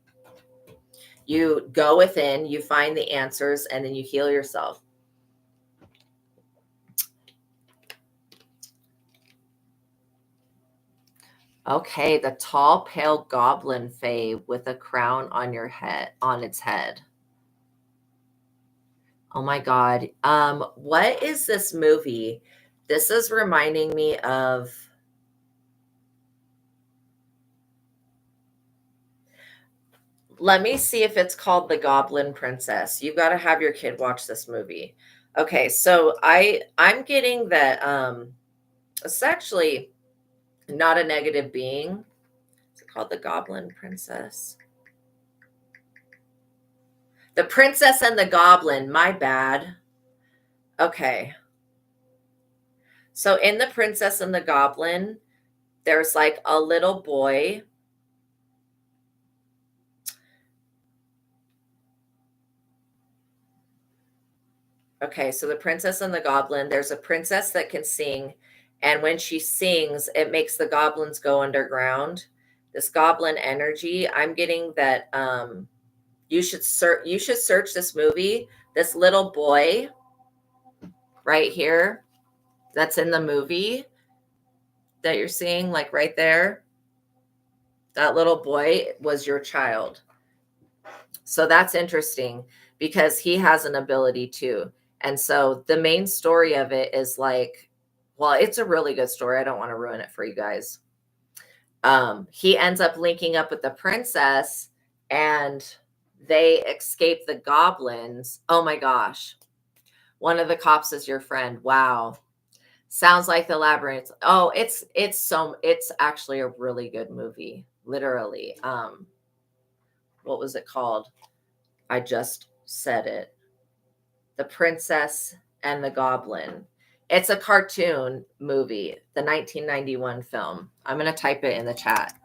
You go within, you find the answers, and then you heal yourself. Okay, the tall, pale goblin fae with a crown on its head. Oh my God. What is this movie? This is reminding me of let me see if it's called The Goblin Princess. You've got to have your kid watch this movie. Okay, so I'm getting that it's actually not a negative being. Is it called The Goblin Princess? The Princess and the Goblin, my bad. Okay. So in The Princess and the Goblin, there's like a little boy. Okay, so The Princess and the Goblin, there's a princess that can sing, and when she sings, it makes the goblins go underground. This goblin energy, I'm getting that you should search this movie. This little boy right here that's in the movie that you're seeing, like right there, that little boy was your child. So that's interesting because he has an ability too. And so the main story of it is like, well, it's a really good story. I don't want to ruin it for you guys. He ends up linking up with the princess and they escape the goblins. Oh my gosh. One of the cops is your friend. Wow. Sounds like the labyrinth. Oh, it's actually a really good movie. Literally. What was it called? I just said it. The Princess and the Goblin. It's a cartoon movie, the 1991 film. I'm going to type it in the chat.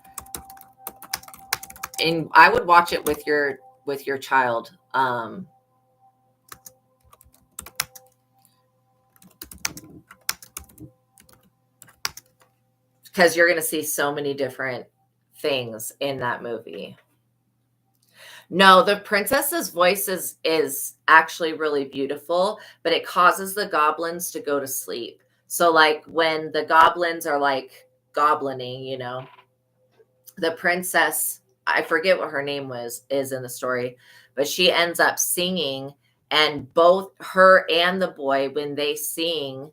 And I would watch it with your child. Because you're going to see so many different things in that movie. No, the princess's voice is actually really beautiful, but it causes the goblins to go to sleep. So like when the goblins are like goblining, you know, the princess, I forget what her name is in the story, but she ends up singing, and both her and the boy, when they sing,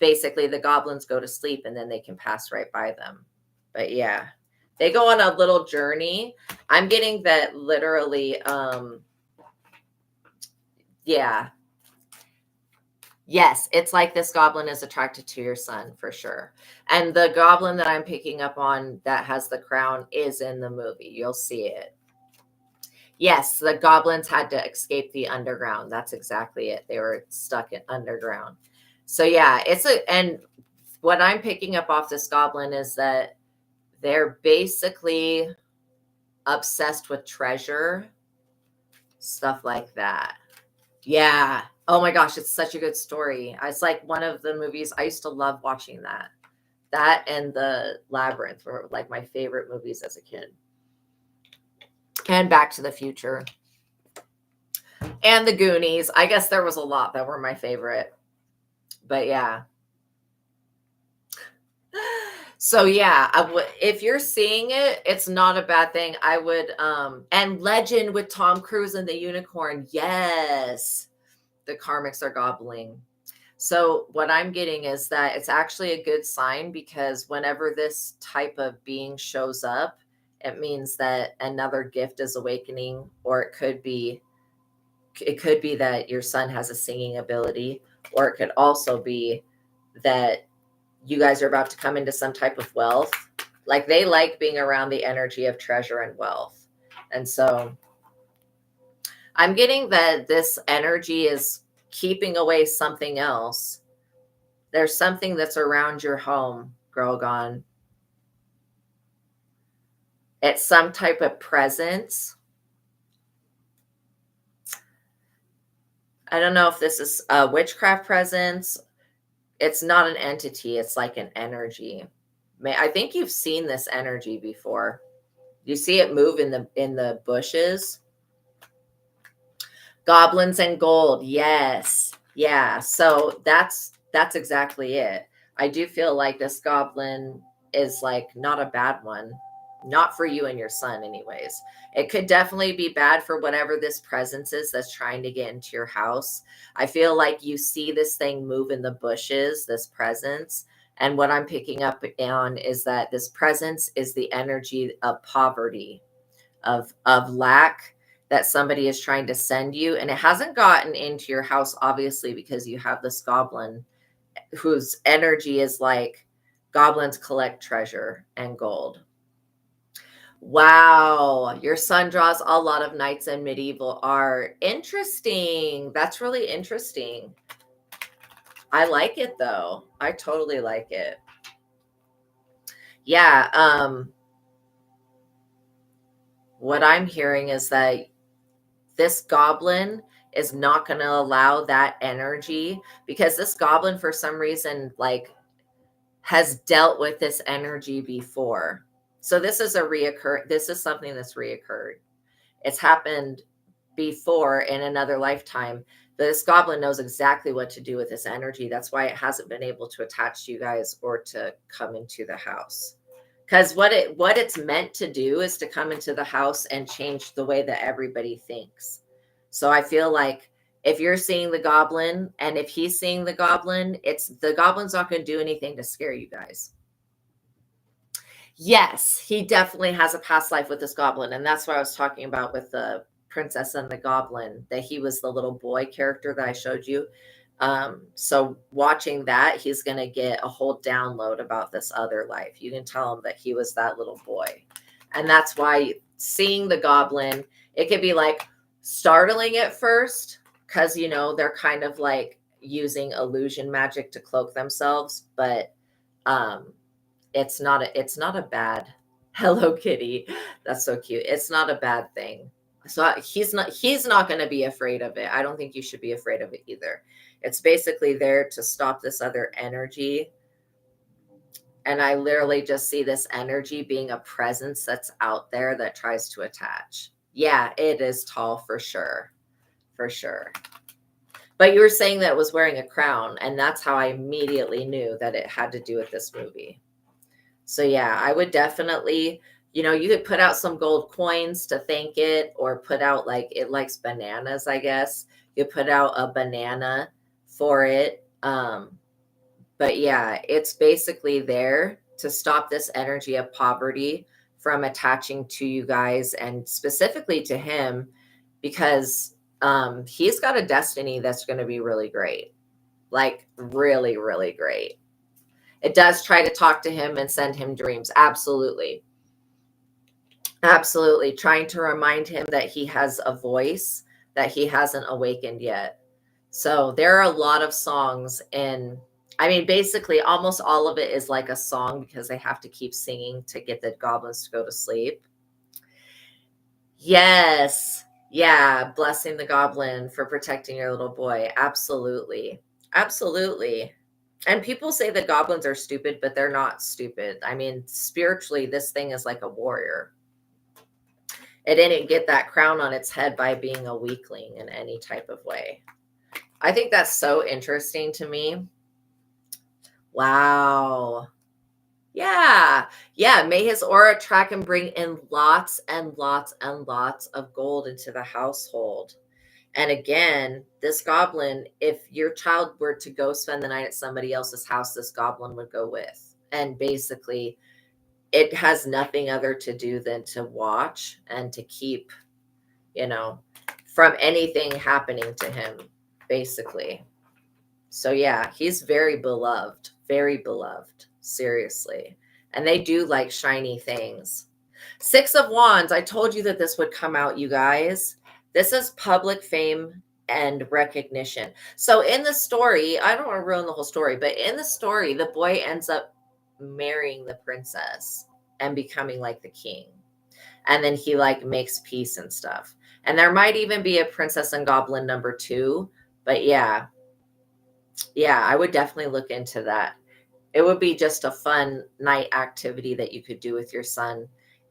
basically the goblins go to sleep and then they can pass right by them. But yeah, they go on a little journey. I'm getting that literally, yeah. Yes, it's like this goblin is attracted to your son for sure. And the goblin that I'm picking up on that has the crown is in the movie. You'll see it. Yes, the goblins had to escape the underground. That's exactly it. They were stuck in underground. So yeah, and what I'm picking up off this goblin is that they're basically obsessed with treasure, stuff like that. Yeah. Oh my gosh, it's such a good story. It's like one of the movies I used to love watching that. That and The Labyrinth were like my favorite movies as a kid. And Back to the Future. And The Goonies. I guess there was a lot that were my favorite. But yeah. So yeah, if you're seeing it, it's not a bad thing. I would and Legend with Tom Cruise and the unicorn. Yes. The karmics are gobbling. So what I'm getting is that it's actually a good sign, because whenever this type of being shows up, it means that another gift is awakening, or it could be that your son has a singing ability, or it could also be that you guys are about to come into some type of wealth. Like, they like being around the energy of treasure and wealth. And so I'm getting that this energy is keeping away something else. There's something that's around your home, Girl Gone. It's some type of presence. I don't know if this is a witchcraft presence. It's not an entity. It's like an energy. I think you've seen this energy before. You see it move in the bushes. Goblins and gold. Yes. Yeah. So that's exactly it. I do feel like this goblin is like not a bad one. Not for you and your son, anyways. It could definitely be bad for whatever this presence is that's trying to get into your house. I feel like you see this thing move in the bushes, this presence. And what I'm picking up on is that this presence is the energy of poverty, of lack, that somebody is trying to send you. And it hasn't gotten into your house, obviously, because you have this goblin whose energy is like, goblins collect treasure and gold. Wow, your son draws a lot of knights and medieval art. Interesting. That's really interesting. I like it though. I totally like it. Yeah, what I'm hearing is that this goblin is not going to allow that energy, because this goblin, for some reason, like, has dealt with this energy before. So this is this is something that's reoccurred. It's happened before in another lifetime. This goblin knows exactly what to do with this energy. That's why it hasn't been able to attach to you guys or to come into the house. Because what it's meant to do is to come into the house and change the way that everybody thinks. So I feel like if you're seeing the goblin and if he's seeing the goblin, the goblin's not going to do anything to scare you guys. Yes, he definitely has a past life with this goblin. And that's what I was talking about with the princess and the goblin, that he was the little boy character that I showed you. So watching that, he's going to get a whole download about this other life. You can tell him that he was that little boy. And that's why seeing the goblin, it could be like startling at first, because, they're kind of like using illusion magic to cloak themselves. But it's not a bad Hello Kitty. That's so cute. It's not a bad thing. So he's not going to be afraid of it. I don't think you should be afraid of it either. It's basically there to stop this other energy. And I literally just see this energy being a presence that's out there that tries to attach. Yeah, it is tall for sure. For sure. But you were saying that it was wearing a crown, and that's how I immediately knew that it had to do with this movie. So yeah, I would definitely, you could put out some gold coins to thank it, or put out, like, it likes bananas, I guess. You put out a banana for it. But yeah, it's basically there to stop this energy of poverty from attaching to you guys, and specifically to him, because he's got a destiny that's going to be really great. Like, really, really great. It does try to talk to him and send him dreams. Absolutely. Absolutely. Trying to remind him that he has a voice that he hasn't awakened yet. So there are a lot of songs, and I mean, basically almost all of it is like a song, because they have to keep singing to get the goblins to go to sleep. Yes. Yeah. Blessing the goblin for protecting your little boy. Absolutely. Absolutely. And people say that goblins are stupid, but they're not stupid. I mean, spiritually, this thing is like a warrior. It didn't get that crown on its head by being a weakling in any type of way. I think that's so interesting to me. Wow. Yeah. Yeah. May his aura track and bring in lots and lots and lots of gold into the household. And again, this goblin, if your child were to go spend the night at somebody else's house, this goblin would go with. And basically, it has nothing other to do than to watch and to keep, you know, from anything happening to him, basically. So yeah, he's very beloved, seriously. And they do like shiny things. Six of Wands, I told you that this would come out, you guys. This is public fame and recognition. So in the story, I don't want to ruin the whole story, but in the story, the boy ends up marrying the princess and becoming like the king. And then he like makes peace and stuff. And there might even be a Princess and Goblin #2. But yeah, I would definitely look into that. It would be just a fun night activity that you could do with your son.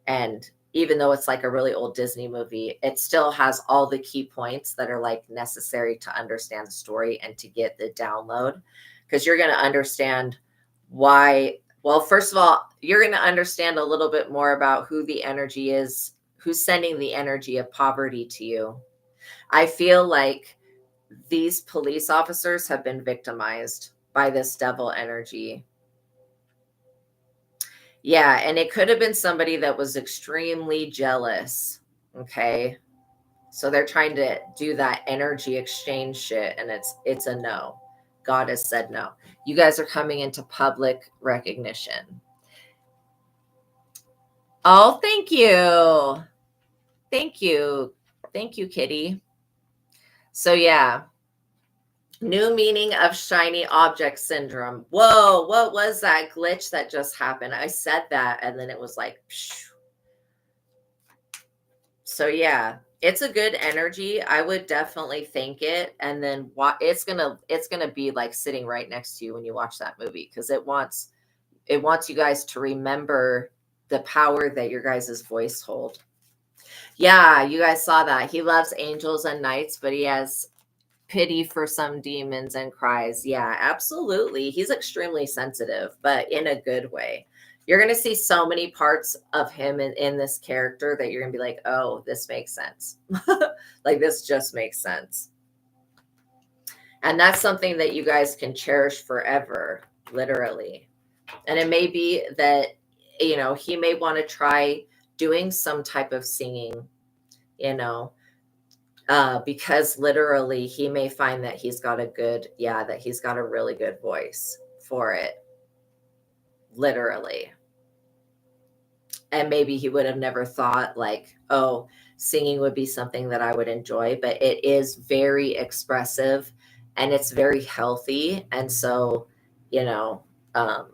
And even though it's like a really old Disney movie, it still has all the key points that are like necessary to understand the story and to get the download. Because you're going to understand why. Well, first of all, you're going to understand a little bit more about who the energy is, who's sending the energy of poverty to you. I feel like these police officers have been victimized by this devil energy. Yeah, and it could have been somebody that was extremely jealous. Okay. So they're trying to do that energy exchange shit, and it's a no. God has said no. You guys are coming into public recognition. Oh, thank you. Thank you. Thank you, Kitty. So yeah. New meaning of shiny object syndrome. Whoa, what was that glitch that just happened? I said that and then it was like, phew. So yeah, it's a good energy. I would definitely thank it. And then it's gonna be like sitting right next to you when you watch that movie, because it wants you guys to remember the power that your guys' voice hold. Yeah, you guys saw that. He loves angels and knights, but he has pity for some demons and cries. Yeah, absolutely. He's extremely sensitive, but in a good way. You're going to see so many parts of him in this character that you're going to be like, oh, this makes sense. Like, this just makes sense. And that's something that you guys can cherish forever, literally. And it may be that, he may want to try doing some type of singing, because literally he may find that he's got a really good voice for it, literally. And maybe he would have never thought like, oh, singing would be something that I would enjoy, but it is very expressive and it's very healthy. And so, um,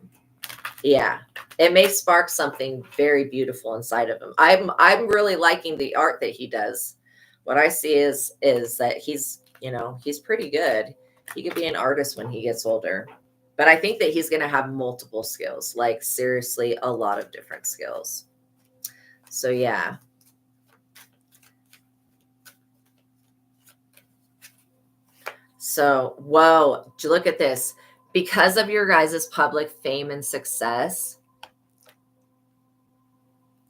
yeah, it may spark something very beautiful inside of him. I'm really liking the art that he does. What I see is that he's pretty good. He could be an artist when he gets older. But I think that he's going to have multiple skills, like seriously a lot of different skills. So yeah. So, whoa, look at this. Because of your guys' public fame and success.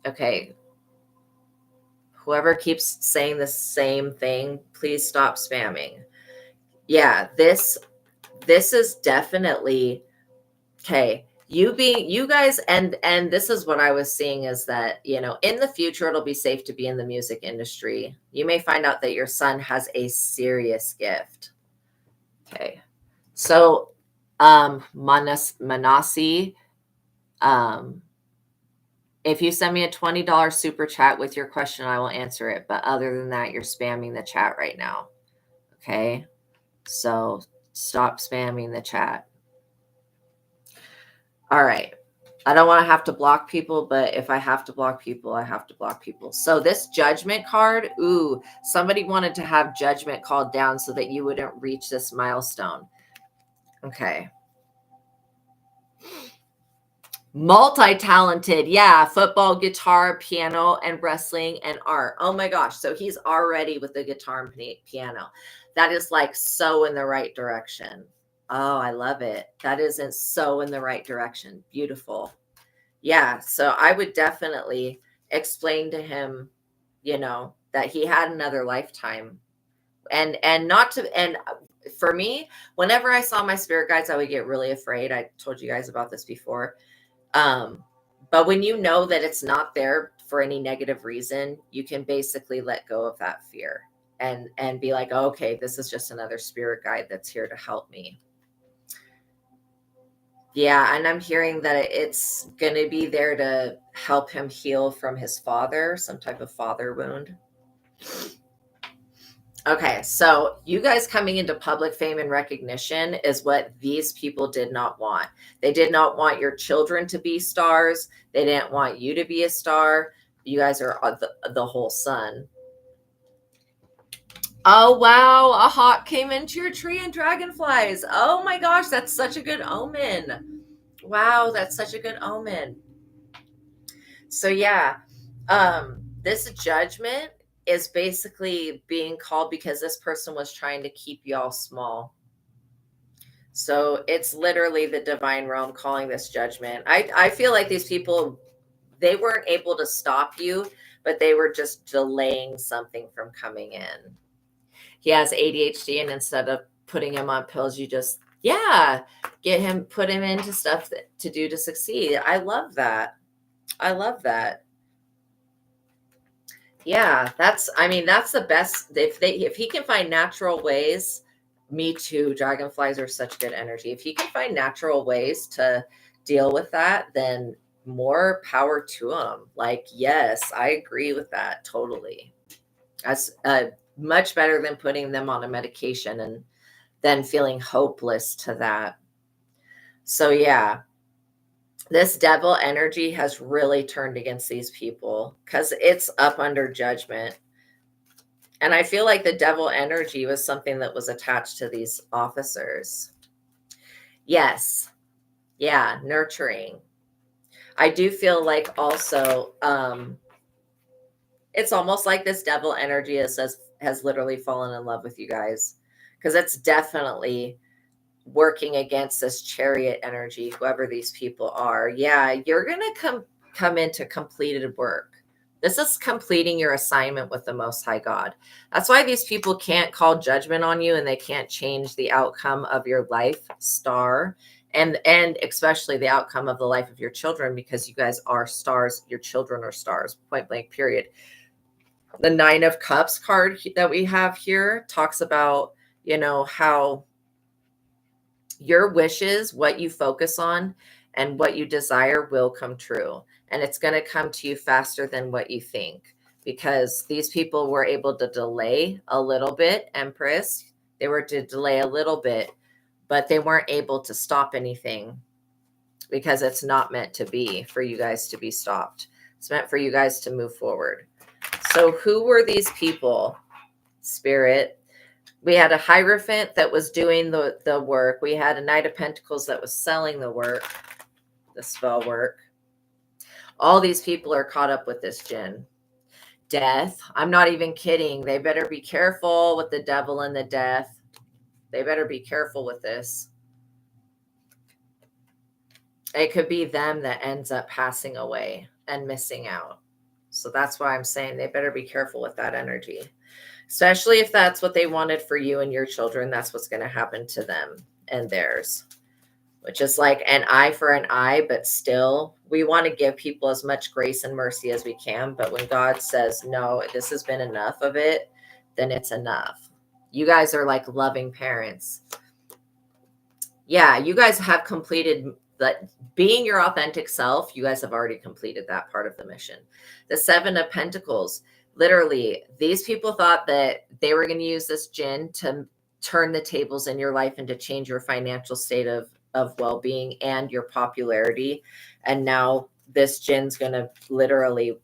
Okay, whoever keeps saying the same thing, please stop spamming. Yeah, this is definitely okay. You guys, and this is what I was seeing, is that, in the future it'll be safe to be in the music industry. You may find out that your son has a serious gift. Okay. So Manasi, if you send me a $20 super chat with your question, I will answer it. But other than that, you're spamming the chat right now. Okay. So stop spamming the chat. All right. I don't want to have to block people, but if I have to block people, I have to block people. So this judgment card, ooh, somebody wanted to have judgment called down so that you wouldn't reach this milestone. Okay. Multi-talented. Yeah. Football, guitar, piano, and wrestling and art. Oh my gosh. So he's already with the guitar and piano. That is like so in the right direction. Oh, I love it. That isn't so in the right direction. Beautiful. Yeah, so I would definitely explain to him, that he had another lifetime. And not to and For me, whenever I saw my spirit guides, I would get really afraid. I told you guys about this before. Um, but when you know that it's not there for any negative reason, you can basically let go of that fear and be like, oh, okay, this is just another spirit guide that's here to help me. Yeah, and I'm hearing that it's going to be there to help him heal from his father, some type of father wound. Okay, so you guys coming into public fame and recognition is what these people did not want. They did not want your children to be stars. They didn't want you to be a star. You guys are the whole sun. Oh, wow. A hawk came into your tree and dragonflies. Oh my gosh, that's such a good omen. Wow, that's such a good omen. So yeah, this judgment is basically being called because this person was trying to keep y'all small. So it's literally the divine realm calling this judgment. I feel like these people, they weren't able to stop you, but they were just delaying something from coming in. He has ADHD, and instead of putting him on pills, you just, yeah, put him into stuff to do to succeed. I love that. I love that. Yeah, that's the best. If he can find natural ways, me too. Dragonflies are such good energy. If he can find natural ways to deal with that, then more power to him. Like, yes, I agree with that totally. That's much better than putting them on a medication and then feeling hopeless to that. So yeah, this devil energy has really turned against these people because it's up under judgment. And I feel like the devil energy was something that was attached to these officers. Yes. Yeah. Nurturing. I do feel like also, it's almost like this devil energy has literally fallen in love with you guys because it's definitely working against this chariot energy, whoever these people are. Yeah. You're going to come into completed work. This is completing your assignment with the Most High God. That's why these people can't call judgment on you and they can't change the outcome of your life star and especially the outcome of the life of your children because you guys are stars. Your children are stars, point blank, period. The Nine of Cups card that we have here talks about, how your wishes, what you focus on, and what you desire will come true. And it's going to come to you faster than what you think because these people were able to delay a little bit, Empress. They were to delay a little bit, but they weren't able to stop anything because it's not meant to be for you guys to be stopped. It's meant for you guys to move forward. So, who were these people, Spirit? We had a Hierophant that was doing the work. We had a Knight of Pentacles that was selling the work, the spell work. All these people are caught up with this Jinn. Death. I'm not even kidding. They better be careful with the devil and the death. They better be careful with this. It could be them that ends up passing away and missing out. So that's why I'm saying they better be careful with that energy. Especially if that's what they wanted for you and your children, that's what's going to happen to them and theirs, which is like an eye for an eye, but still we want to give people as much grace and mercy as we can. But when God says, no, this has been enough of it, then it's enough. You guys are like loving parents. Yeah, you guys have completed that. Being your authentic self, you guys have already completed that part of the mission. The Seven of Pentacles. Literally, these people thought that they were going to use this Jinn to turn the tables in your life and to change your financial state of well-being and your popularity. And now this Jinn's going to literally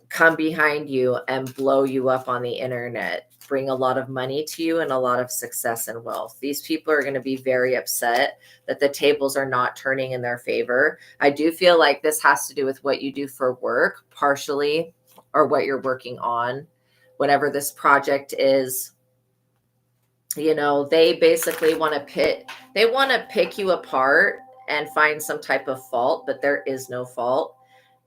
come behind you and blow you up on the internet, bring a lot of money to you and a lot of success and wealth. These people are going to be very upset that the tables are not turning in their favor. I do feel like this has to do with what you do for work, partially, or what you're working on, whatever this project is. They basically want to pick you apart and find some type of fault, but there is no fault.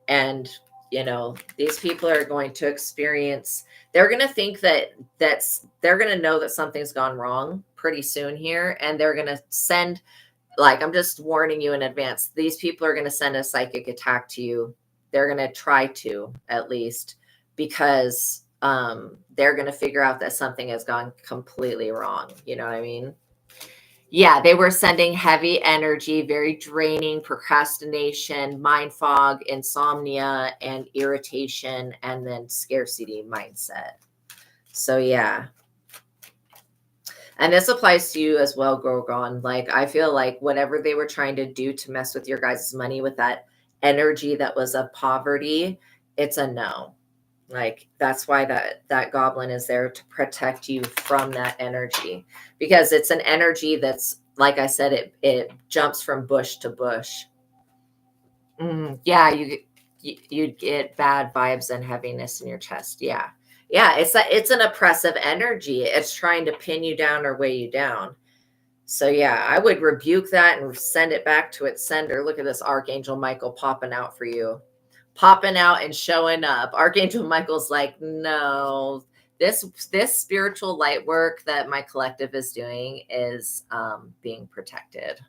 And, you know, these people are going to experience, they're going to think they're going to know that something's gone wrong pretty soon here. And they're going to send, like, I'm just warning you in advance, these people are going to send a psychic attack to you. They're going to try to, at least, because they're going to figure out that something has gone completely wrong. You know what I mean? Yeah, they were sending heavy energy, very draining, procrastination, mind fog, insomnia, and irritation, and then scarcity mindset. So, yeah. And this applies to you as well, Gorgon. Like, I feel like whatever they were trying to do to mess with your guys' money with that energy that was of poverty, it's a no. Like, that's why that goblin is there, to protect you from that energy, because it's an energy that's, like I said, it jumps from bush to bush. Yeah, you get bad vibes and heaviness in your chest. Yeah. Yeah, it's an oppressive energy. It's trying to pin you down or weigh you down. So yeah, I would rebuke that and send it back to its sender. Look at this Archangel Michael popping out for you. Popping out and showing up. Archangel Michael's like, no, this spiritual light work that my collective is doing is being protected.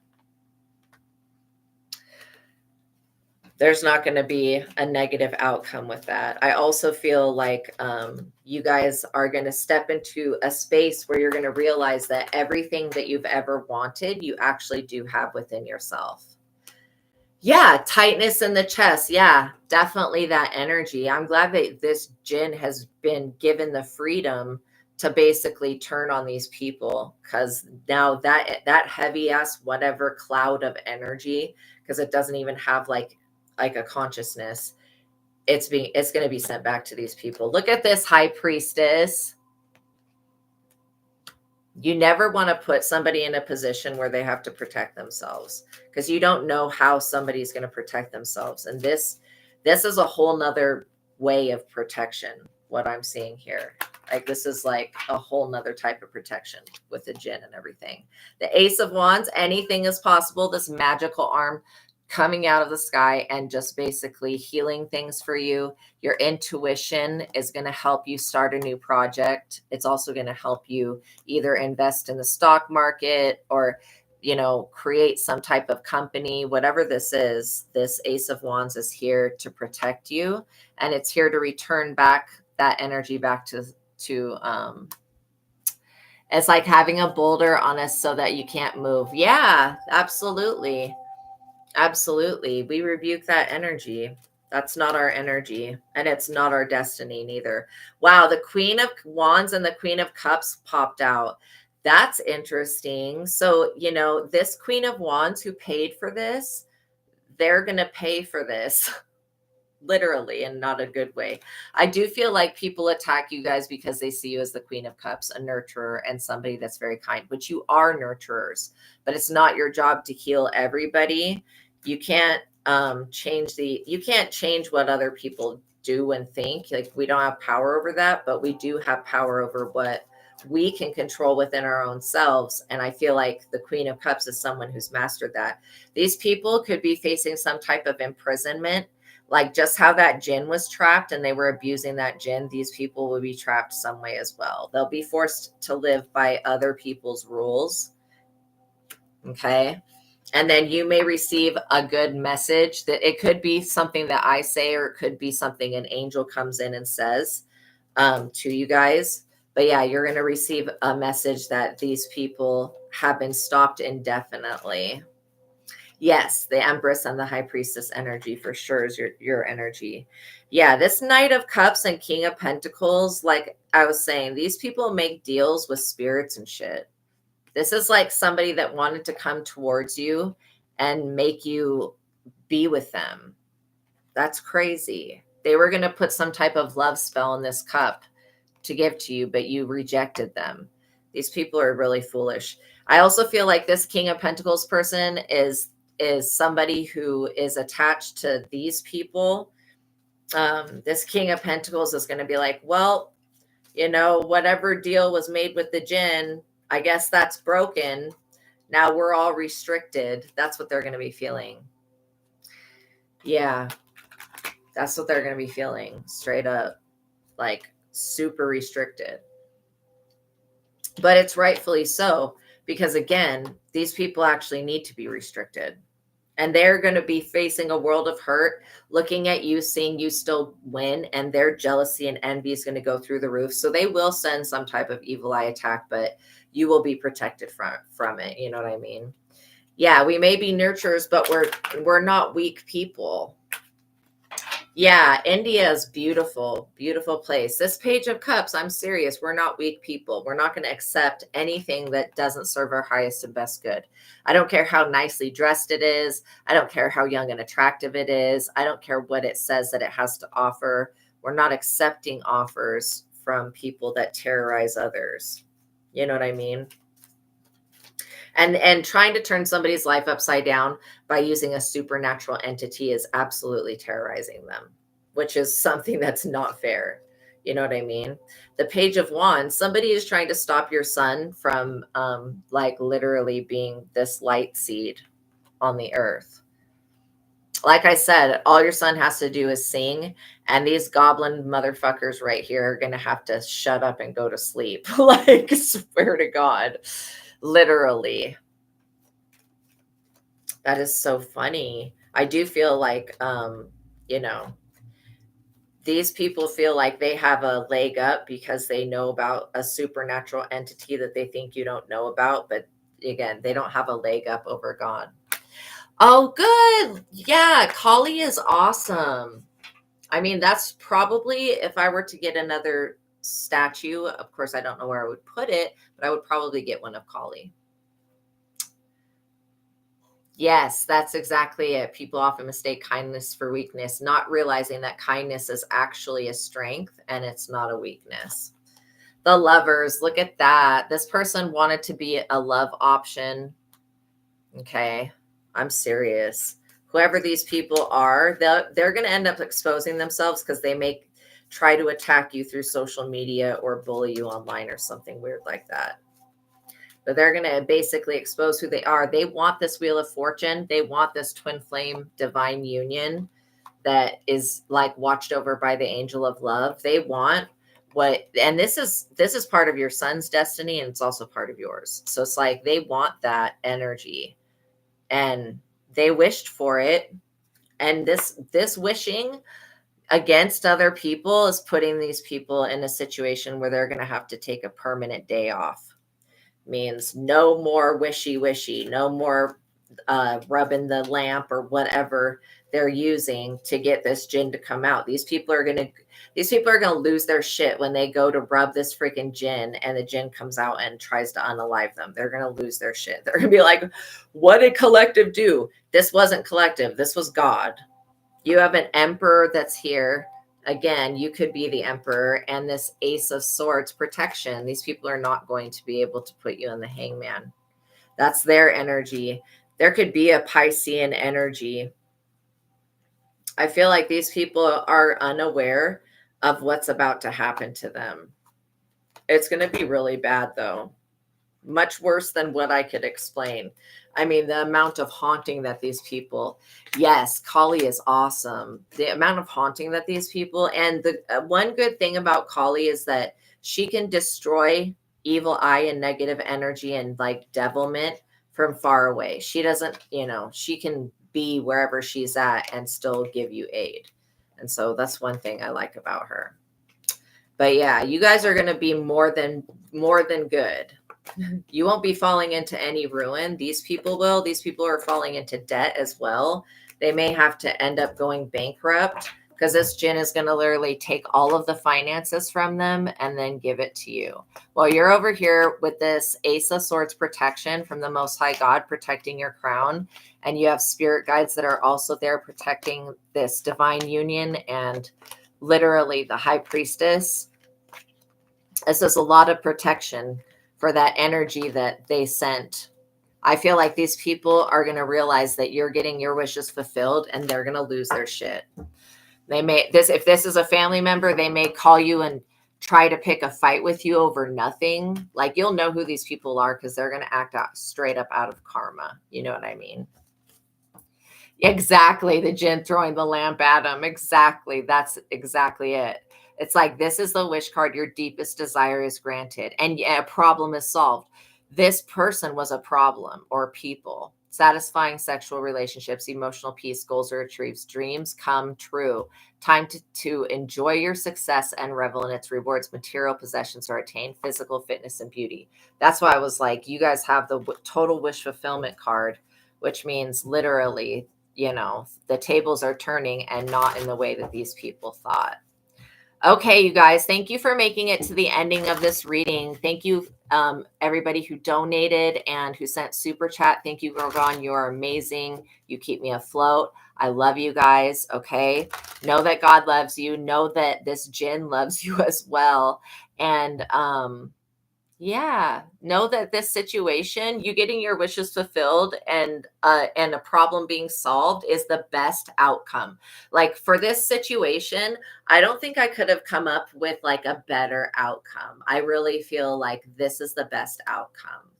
There's not going to be a negative outcome with that. I also feel like you guys are going to step into a space where you're going to realize that everything that you've ever wanted, you actually do have within yourself. Yeah, tightness in the chest. Yeah, definitely that energy. I'm glad that this jinn has been given the freedom to basically turn on these people, because now that heavy ass whatever cloud of energy, because it doesn't even have like a consciousness, it's going to be sent back to these people. Look at this high priestess. You never want to put somebody in a position where they have to protect themselves, because you don't know how somebody's going to protect themselves. And this is a whole nother way of protection. What I'm seeing here, like, this is like a whole nother type of protection with the jinn and everything. The Ace of Wands, anything is possible. This magical arm coming out of the sky and just basically healing things for you. Your intuition is going to help you start a new project. It's also going to help you either invest in the stock market or, you know, create some type of company. Whatever this is, this Ace of Wands is here to protect you, and it's here to return back that energy back to it's like having a boulder on us so that you can't move. Yeah, absolutely. Absolutely. We rebuke that energy. That's not our energy, and it's not our destiny neither. Wow, the Queen of Wands and the Queen of Cups popped out. That's interesting. So, you know, this Queen of Wands who paid for this, they're going to pay for this. Literally, and not a good way. I do feel like people attack you guys because they see you as the Queen of Cups, a nurturer and somebody that's very kind, which you are nurturers, but it's not your job to heal everybody. You can't you can't change what other people do and think. Like, we don't have power over that, but we do have power over what we can control within our own selves. And I feel like the Queen of Cups is someone who's mastered that. These people could be facing some type of imprisonment. Like, just how that jinn was trapped and they were abusing that jinn, these people will be trapped some way as well. They'll be forced to live by other people's rules. Okay. And then you may receive a good message. That it could be something that I say, or it could be something an angel comes in and says to you guys. But yeah, you're going to receive a message that these people have been stopped indefinitely. Yes, the Empress and the High Priestess energy for sure is your energy. Yeah, this Knight of Cups and King of Pentacles, like I was saying, these people make deals with spirits and shit. This is like somebody that wanted to come towards you and make you be with them. That's crazy. They were going to put some type of love spell in this cup to give to you, but you rejected them. These people are really foolish. I also feel like this King of Pentacles person is somebody who is attached to these people. This King of Pentacles is going to be like, well, you know, whatever deal was made with the jinn, I guess that's broken. Now we're all restricted. That's what they're going to be feeling. Yeah. That's what they're going to be feeling, straight up, like super restricted. But it's rightfully so, because again, these people actually need to be restricted. And they're going to be facing a world of hurt, looking at you, seeing you still win, and their jealousy and envy is going to go through the roof. So they will send some type of evil eye attack, but you will be protected from it. You know what I mean? Yeah, we may be nurturers, but we're not weak people. Yeah, India is beautiful, beautiful place. This Page of Cups, I'm serious. We're not weak people. We're not going to accept anything that doesn't serve our highest and best good. I don't care how nicely dressed it is. I don't care how young and attractive it is. I don't care what it says that it has to offer. We're not accepting offers from people that terrorize others. You know what I mean? And trying to turn somebody's life upside down by using a supernatural entity is absolutely terrorizing them, which is something that's not fair. You know what I mean? The Page of Wands, somebody is trying to stop your son from like literally being this light seed on the earth. Like I said, all your son has to do is sing, and these goblin motherfuckers right here are going to have to shut up and go to sleep. Like, swear to God. Literally. That is so funny. I do feel like, you know, these people feel like they have a leg up because they know about a supernatural entity that they think you don't know about. But again, they don't have a leg up over God. Oh, good. Yeah, Kali is awesome. I mean, that's probably, if I were to get another statue, of course, I don't know where I would put it, but I would probably get one of Kali. Yes, that's exactly it. People often mistake kindness for weakness, not realizing that kindness is actually a strength and it's not a weakness. The Lovers, look at that. This person wanted to be a love option. Okay, I'm serious. Whoever these people are, they're going to end up exposing themselves because they may try to attack you through social media or bully you online or something weird like that. But they're going to basically expose who they are. They want this Wheel of Fortune. They want this twin flame divine union that is like watched over by the angel of love. They want what, and this is part of your son's destiny, and it's also part of yours. So it's like they want that energy, and they wished for it. And this wishing against other people is putting these people in a situation where they're going to have to take a permanent day off. Means no more wishy-wishy, no more rubbing the lamp or whatever they're using to get this jinn to come out. These people are gonna lose their shit when they go to rub this freaking jinn and the jinn comes out and tries to unalive them. They're gonna lose their shit. They're gonna be like, what did collective do? This wasn't collective, this was God. You have an emperor that's here. Again, you could be the emperor, and this Ace of Swords protection. These people are not going to be able to put you in the hangman. That's their energy. There could be a Piscean energy. I feel like these people are unaware of what's about to happen to them. It's going to be really bad, though. Much worse than what I could explain. I mean, the amount of haunting that these people, yes, Kali is awesome. The amount of haunting that these people, and the one good thing about Kali is that she can destroy evil eye and negative energy and like devilment from far away. She doesn't, she can be wherever she's at and still give you aid. And so that's one thing I like about her. But yeah, you guys are going to be more than good. You won't be falling into any ruin. These people will. These people are falling into debt as well. They may have to end up going bankrupt because this jinn is going to literally take all of the finances from them and then give it to you. Well, you're over here with this Ace of Swords protection from the Most High God, protecting your crown. And you have spirit guides that are also there protecting this divine union, and literally the High Priestess. This is a lot of protection for that energy that they sent. I feel like these people are going to realize that you're getting your wishes fulfilled, and they're going to lose their shit. They may, if this is a family member, they may call you and try to pick a fight with you over nothing. Like, you'll know who these people are because they're going to act out straight up out of karma. You know what I mean? Exactly, the djinn throwing the lamp at him. Exactly, that's exactly it. It's like, this is the wish card, your deepest desire is granted, and yeah, a problem is solved. This person was a problem or people. Satisfying sexual relationships, emotional peace, goals are achieved, dreams come true. Time to enjoy your success and revel in its rewards. Material possessions are attained, physical fitness and beauty. That's why I was like, you guys have the total wish fulfillment card, which means literally, the tables are turning and not in the way that these people thought. Okay, you guys, thank you for making it to the ending of this reading. Thank you, everybody who donated and who sent super chat. Thank you, Gorgon. You're amazing. You keep me afloat. I love you guys. Okay. Know that God loves you. Know that this djinn loves you as well. And, yeah, know that this situation, you getting your wishes fulfilled and a problem being solved is the best outcome. Like for this situation, I don't think I could have come up with like a better outcome. I really feel like this is the best outcome.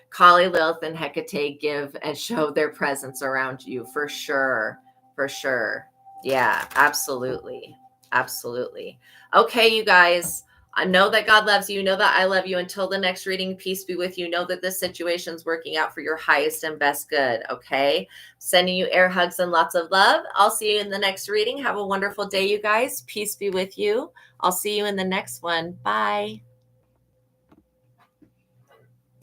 Kali, Lilith, and Hecate give and show their presence around you for sure. For sure. Yeah, absolutely. Absolutely. Okay, you guys. I know that God loves you. Know that I love you. Until the next reading, peace be with you. Know that this situation's working out for your highest and best good. Okay. Sending you air hugs and lots of love. I'll see you in the next reading. Have a wonderful day, you guys. Peace be with you. I'll see you in the next one. Bye.